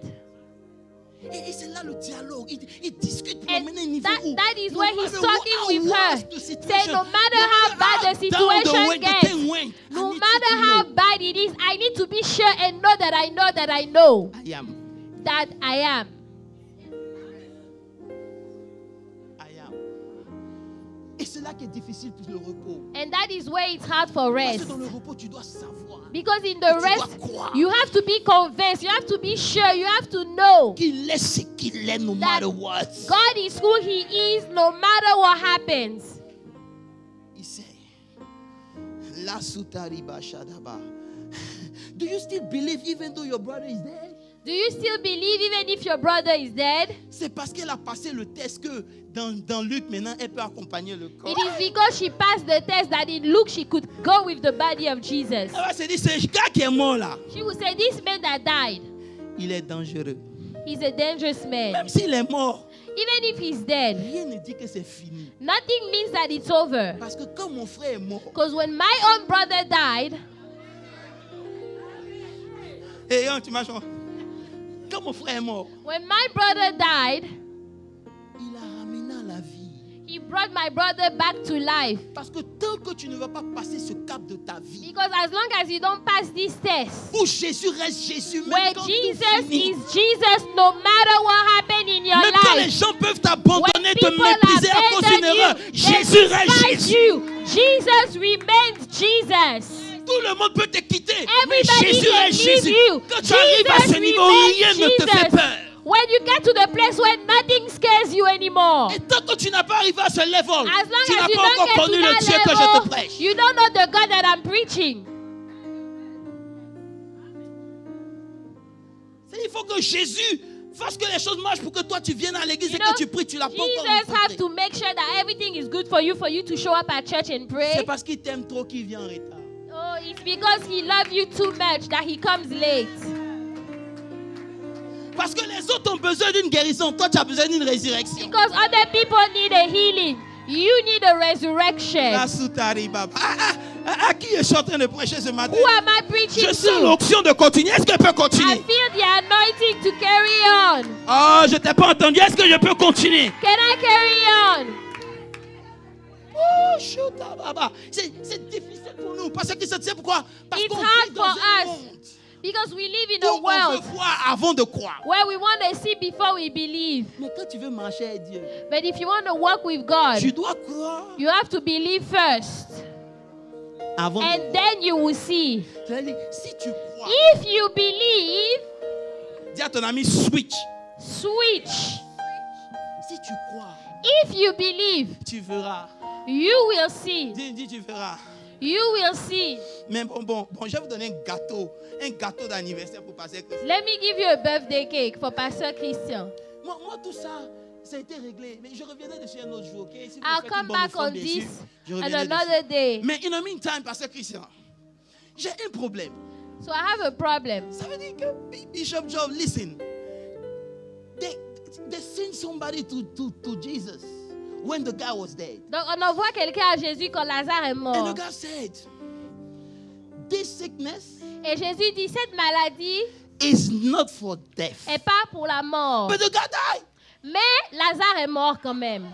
Et c'est là le dialogue. Il discute pour And amener un niveau où that is no where he's matter talking how with her. worse the Say, situation, no matter how bad the down the situation way the gets, thing went, I no need you matter to how know bad it is, I need to be sure and know that I know that I know I am. that I am. I am. Et c'est là qui est difficile pour le repos. And that is where it's hard for Parce rest. que dans le repos, tu dois savoir Because in tu the dois rest, croire you have to be convinced, you have to be sure, you have to know qu'il est ce qu'il est, no that matter what. God is who He is no matter what happens. Il sait. La sutariba shadaba. Do you still believe even though your brother is dead? Do you still believe even if your brother is dead? C'est parce qu'elle a passé le test que dans Luc, maintenant, elle peut accompagner le corps. It is because she passed the test that in Luke she could go with the body of Jesus. Elle va se dire, ce gars qui est mort là, She would say, this man that died, il est dangereux. he's a dangerous man. Même s'il est mort, Even if he's dead, rien ne dit que c'est fini. nothing means that it's over. Parce que quand mon frère est mort, Because when my own brother died, et tu m'as chanté. Quand mon frère est mort, when my brother died, il a ramené à la vie. he brought my brother back to life. Parce que tant que tu ne vas pas passer ce cap de ta vie, Because as long as you don't pass this test, où Jésus reste Jésus, même where quand tout Jesus finit, is Jesus, no matter what happened in your même quand les life, gens peuvent when t'abandonner, te people mépriser à cause d'une abandon erreur, you, Jésus they reste despise Jésus. you. Jesus remains Jesus. Tout le monde peut te quitter, mais Everybody Jésus can reste leave Jésus. you. Quand tu arrives à ce Jesus niveau, remains rien ne te fait Jesus. peur. When you get to the place where nothing scares you anymore, Et tant que tu n'as pas arrivé à ce level, as long tu n'as as you pas don't encore get to connu le Dieu that que je te level, prêche. you don't know the God that I'm preaching. Il faut que Jésus fasse que les choses marchent pour que toi tu viennes à l'église You et know, que tu pries. Tu l'as pas encore Jesus has rencontré. to make sure that everything is good for you to show up at church and pray. C'est parce qu'il t'aime trop qu'il vient en retard. Oh, it's because he loves you too much that he comes late. Parce que les autres ont besoin d'une guérison. Toi, tu as besoin d'une résurrection. Because other people need a healing. You need a resurrection. La soutari baba. À qui je suis en train de prêcher ce matin? Who am I preaching Je sens to? l'onction de continuer. Est-ce que je peux I continuer? feel the anointing to carry on. Oh, je t'ai pas entendu. Est-ce que je peux continuer? Can I carry on? Oh, chouta baba. C'est difficile pour nous. Parce que c'est pourquoi? Parce It's qu'on hard vit dans for un us. monde Because we live in où a on world veut voir avant de croire. where we want to see before we believe. Mais quand tu veux marcher avec Dieu, But if you want to walk with God, tu dois croire you have to believe first. avant de And voir. then you will see. C'est-à-dire, si tu crois, If you believe, dis à ton ami switch. switch. Si tu crois, If you believe, tu verras. you will see. Dis, tu verras. You will see. Mais bon, je vais vous donner un gâteau d'anniversaire pour passer Christ. Let me give you a birthday cake for Pastor Christian. Moi, tout ça, ça a été réglé. Mais je reviendrai dessus un autre jour, ok? Si vous I'll faites come une bonne back offrande, on bien this sûr, je on reviendrai another dessus. day. Mais in the meantime, Pasteur Christian, j'ai un problème. So I have a problem. Ça veut dire que Bishop Job, listen. They sent somebody to Jesus when the guy was dead. Donc on envoie quelqu'un à Jésus quand Lazare est And the mort. guy said, this sickness Et Jésus dit, cette maladie is not for death. est pas pour la mort. But the guy died. Mais Lazare est mort quand même.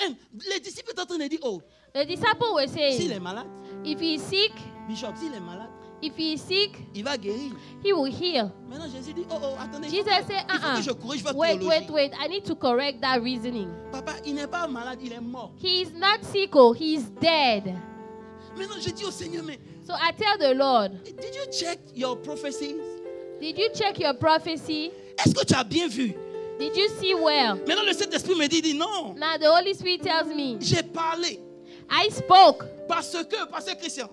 And les disciples étaient en train de dire, oh, The disciple were s'il est saying, malade, if he is sick, Bishop, s'il est malade, il va guérir. he will heal. Maintenant, Jésus dit, oh, attendez, Jesus said, il faut que je corrige votre wait, théologie. I need to correct that reasoning. Papa, il n'est pas malade, il est mort. He is not sick, oh, he is dead. Maintenant, je dis au Seigneur, mais So I tell the Lord, did you check your prophecies? did you check your prophecy? Est-ce que tu as bien vu? Did you see well? Maintenant, le Saint-Esprit me dit non. Now the Holy Spirit tells me, J'ai parlé I spoke. parce que Christian,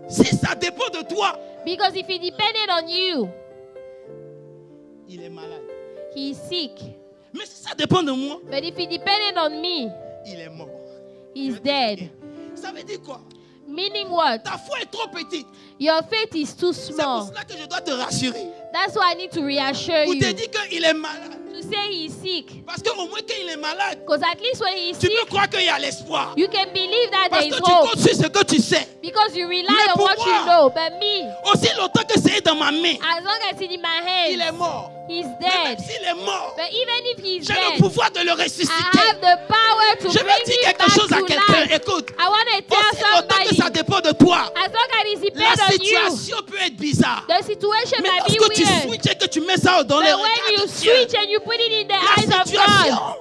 si ça dépend de toi, Because if it depended on you, il est malade. he is sick. Mais si ça dépend de moi, But if it depended on me, il est mort. he is dead. Ça veut dire quoi? Meaning what? Ta foi est trop petite. Your faith is too C'est pour small. cela que je dois te rassurer. That's why I need to reassure Pour te you. dire qu'il est malade. To say he is sick. Parce qu'au moins quand il est malade, Because at least when he is tu peux sick, croire qu'il y a l'espoir. you can believe that Parce there que is tu hope. comptes sur ce que tu sais. Because you rely Mais on pour what moi, you know. But me, Aussi longtemps que c'est dans ma main, as long as it's in my il est hands, mort. he's Mais même dead. s'il est mort, But even if he's j'ai le dead, pouvoir de le I ressusciter. have the power to Je bring vais dire him quelque back chose à to quelqu'un. life. Écoute, I want to tell aussi longtemps que ça somebody, dépend de toi, as long as it la depends on you, situation peut être bizarre. the situation Mais might be lorsque tu weird. switches et que tu mets ça dans les But when regards you de Dieu, switch and you put it in the la eyes of situation, God,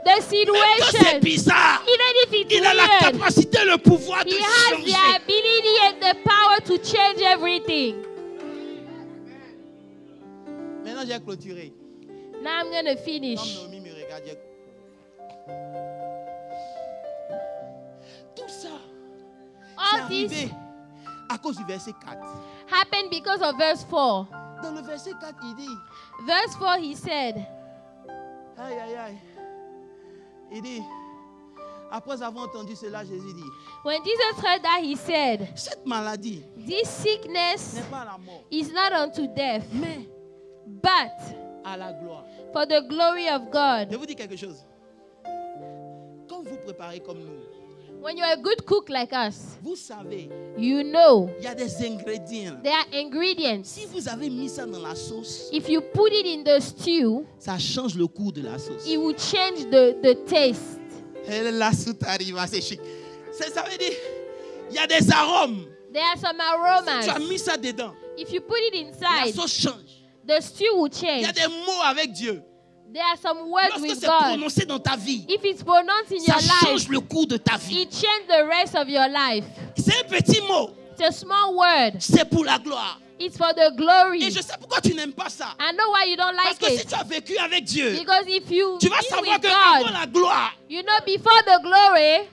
the même que c'est situation, bizarre, even if it's il a la weird, capacité, le pouvoir de he has the changer. ability and the power to change everything. Maintenant, j'ai clôturé. Now I'm going to Comme finish. Naomi me regarde, tout ça, c'est All this arrivé à cause du verset 4. happened because of verse 4. Dans le verset 4, il dit, Verse 4, he said, aïe, aïe, aïe. Il dit, après avoir entendu cela, Jésus dit, when Jesus heard that, he said, cette maladie this sickness n'est pas la mort, is not unto death, mais but à la gloire. for the glory of Je God. vous dis quelque chose. Quand vous préparez comme nous, When you're a good cook like us, vous savez, you know il y a des ingrédients. there are ingredients. Si vous avez mis ça dans la sauce, If you put it in the stew, ça change le goût de la sauce. it will change the taste. Et la soupe arrive, c'est chic. Ça veut dire, il y a des arômes. There are some Si tu as aromas. mis ça dedans, If you put it la inside, sauce change. the stew will Il y a change. des mots avec Dieu. There are some words Lorsque with c'est God. prononcé dans ta vie, If it's pronounced in ça your change life, le cours de ta vie. it changes the rest of your life. C'est un petit mot. It's a small word. C'est pour la gloire. It's for the glory. Et je sais pourquoi tu n'aimes pas ça. I know why you don't Parce like que si it. tu as vécu avec Dieu, Because if you tu vas be savoir with qu'avant God, la gloire, you know, before the glory,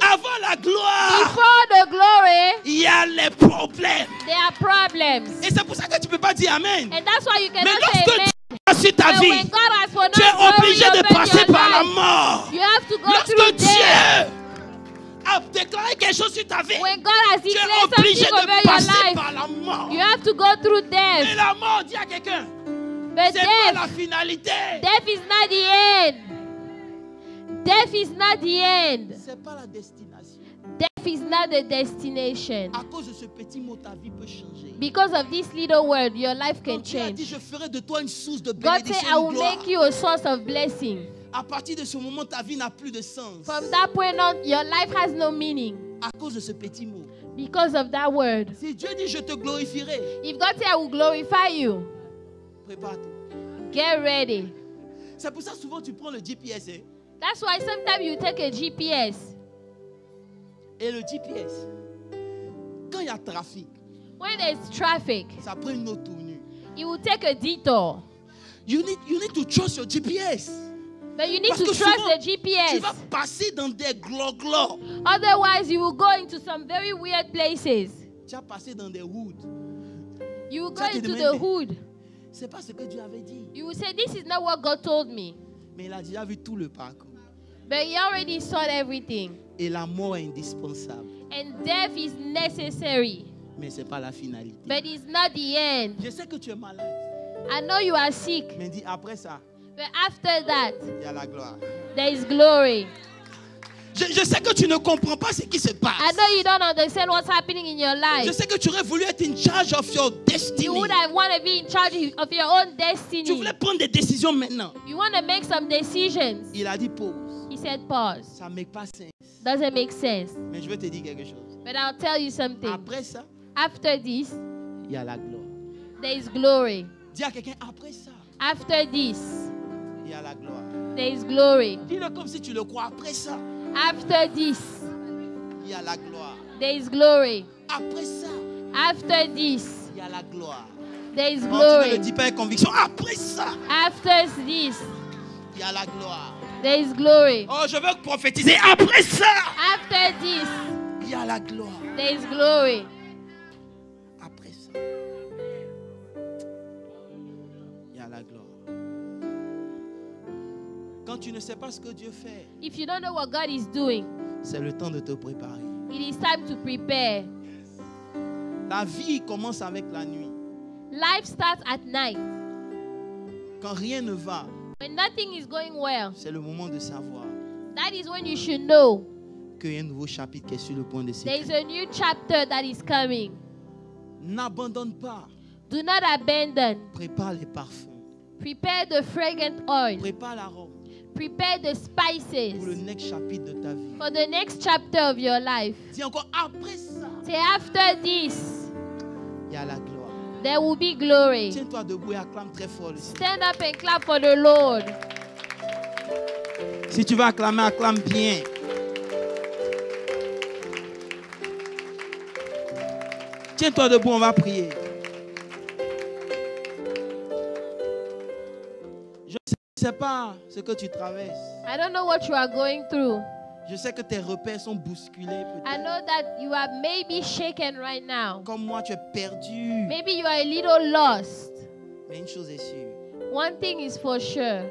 avant la gloire, before the glory, il y a les problèmes. there are problems. Et c'est pour ça que tu ne peux pas dire Amen. And that's why you Mais cannot say lorsque amen. tu passes sur ta But vie, when God has pronounced tu es glory obligé de over passer your par la life, mort. you have to go Lorsque through death. Dieu a déclaré quelque chose sur ta vie, When God has tu es declared obligé something over de your passer life, par la mort. you have to go through Et death. la mort, dis à quelqu'un, But c'est pas la death, finalité. death is not the end. Death is not the end. C'est pas la destination. Death is not the destination. À cause de ce petit mot, ta vie peut changer. Because of this little word, your life can Quand Dieu a dit, change. je ferai de toi une source de God said, bénédiction I et de will gloire. make you a source of blessing. À partir de ce moment, ta vie n'a plus de sens. From that point on, your life has no meaning. À cause de ce petit mot. Because of that word. Si Dieu dit, je te glorifierai, If God said, I will glorify you, prépare-toi. get ready. C'est pour ça souvent tu prends le GPS. Hein? That's why sometimes you take a GPS. Et le GPS, quand il y a trafic, When there's traffic, ça prend une autre tournure. it will take a detour. You need to trust your GPS. But you need Parce to que trust souvent, the tu GPS. vas passer dans des glo-glo. Otherwise, you will go into some very weird places. Tu vas passer dans des woods. You will go Ça te into demande- the hood. C'est pas ce que Dieu avait dit. You will say, this is not what God told me. Mais il a déjà vu tout le parcours. But he already saw everything. Et la mort est indispensable. And death is necessary. Mais ce n'est pas la finalité. but it's not the end. Je sais que tu es malade. I know you are sick, Mais dis, après ça, but after that, il y a la gloire. there is glory. Je sais que tu ne comprends pas ce qui se I passe. know you don't understand what's happening in your Je life. sais que tu aurais voulu être in charge of your You destiny. would have want to be in charge of your own Tu destiny. voulais prendre des décisions maintenant. You want to make some decisions. Il a dit pause. He said pause. Ça ne make pas sens. Doesn't make sense. Mais je vais te dire quelque chose. But I'll tell you something. Après ça, After this, il y a la gloire. there is glory. Dis à quelqu'un, après ça, After this, il y a la gloire. there is glory. Dis-le comme si tu le crois. Après ça, After this, il y a la gloire. there is glory. Après ça, After this, il y a la gloire. there is Non, tu ne le glory. dis pas avec conviction. Après ça, After this, il y a la gloire. there is glory. Oh, je veux prophétiser. Après ça, After this, il y a la gloire. there is glory. Après ça, il y a la gloire. Quand tu ne sais pas ce que Dieu fait, If you don't know what God is doing, c'est le temps de te préparer. it is time to prepare. La vie commence avec la nuit. Life starts at night. Quand rien ne va, When nothing is going well, c'est le moment de savoir that is when you should know qu'il y a un nouveau chapitre qui est sur le point de there is s'écrire. a new chapter that is coming. N'abandonne pas. Do not abandon. Prépare les parfums. Prepare the fragrant oil. Prépare la robe Prepare the spices pour le next chapitre de ta vie. for the next chapter of your life. Dis encore, après ça, Say after this, il y a la gloire. there will be glory. Tiens-toi debout et acclame très fort le Seigneur. Stand up and clap for the Lord. Si tu vas acclamer, acclame bien. Tiens-toi debout, on va prier. Je ne sais pas ce que tu traverses. I don't know what you are going through. Je sais que tes repères sont bousculés. I peut-être. know that you are maybe shaken right now. Comme moi, tu es perdu. Maybe you are a little lost. Mais une chose est sûre, One thing is for sure.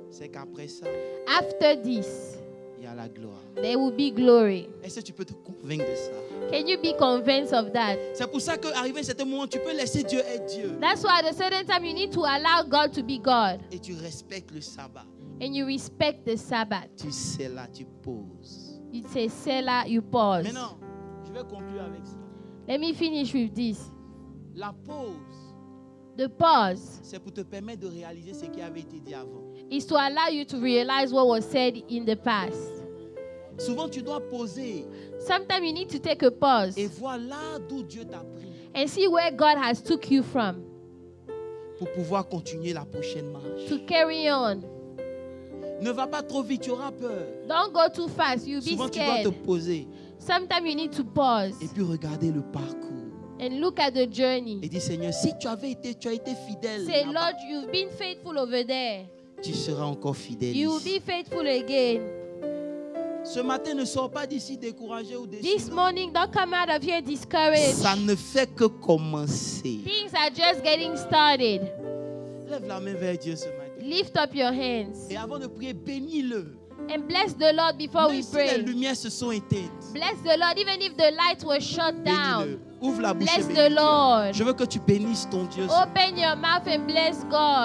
c'est qu'après ça, After this, il y a la gloire. there will be glory. Est-ce que tu peux te convaincre de ça? Can you be convinced of that? C'est pour ça qu'arrivé à certain moment, tu peux laisser Dieu être Dieu. That's why at a certain time you need to allow God to be God. Et tu respectes le sabbat. And you respect the Sabbath. Tu sais là, tu poses. You say, Selah, you pause. Maintenant, je vais conclure avec ça. Let me finish with this. La pause, The pause c'est pour te permettre de réaliser ce qui avait été dit avant. is to allow you to realize what was said in the past. Souvent, tu dois poser Sometimes you need to take a pause et voir là d'où Dieu t'a pris and see where God has took you from pour pouvoir continuer la prochaine marche. to carry on. Ne va pas trop vite, tu auras peur. Don't go too fast. You'll be Souvent, tu dois te scared. poser Sometimes you need to pause et puis regarder le parcours. and look at the journey. Et dire, Seigneur, si tu as été fidèle, Say, là-bas, Lord, you've been faithful over there. tu seras encore fidèle. You will ici. be faithful again. Ce matin, ne sors pas d'ici découragé ou déçu. This non. morning, don't come out of here discouraged. Ça ne fait que commencer. Things are just getting started. Lève la main vers Dieu ce matin. Lift up your hands Et avant de prier, bénis-le. and bless the Lord before Même we si les pray. lumières se sont éteintes, Bless the Lord, even if the lights were shut bénis-le. down. Ouvre la bouche et Bless bénis the Dieu. Lord. Je veux que tu bénisses ton Dieu. Open your mouth and bless God.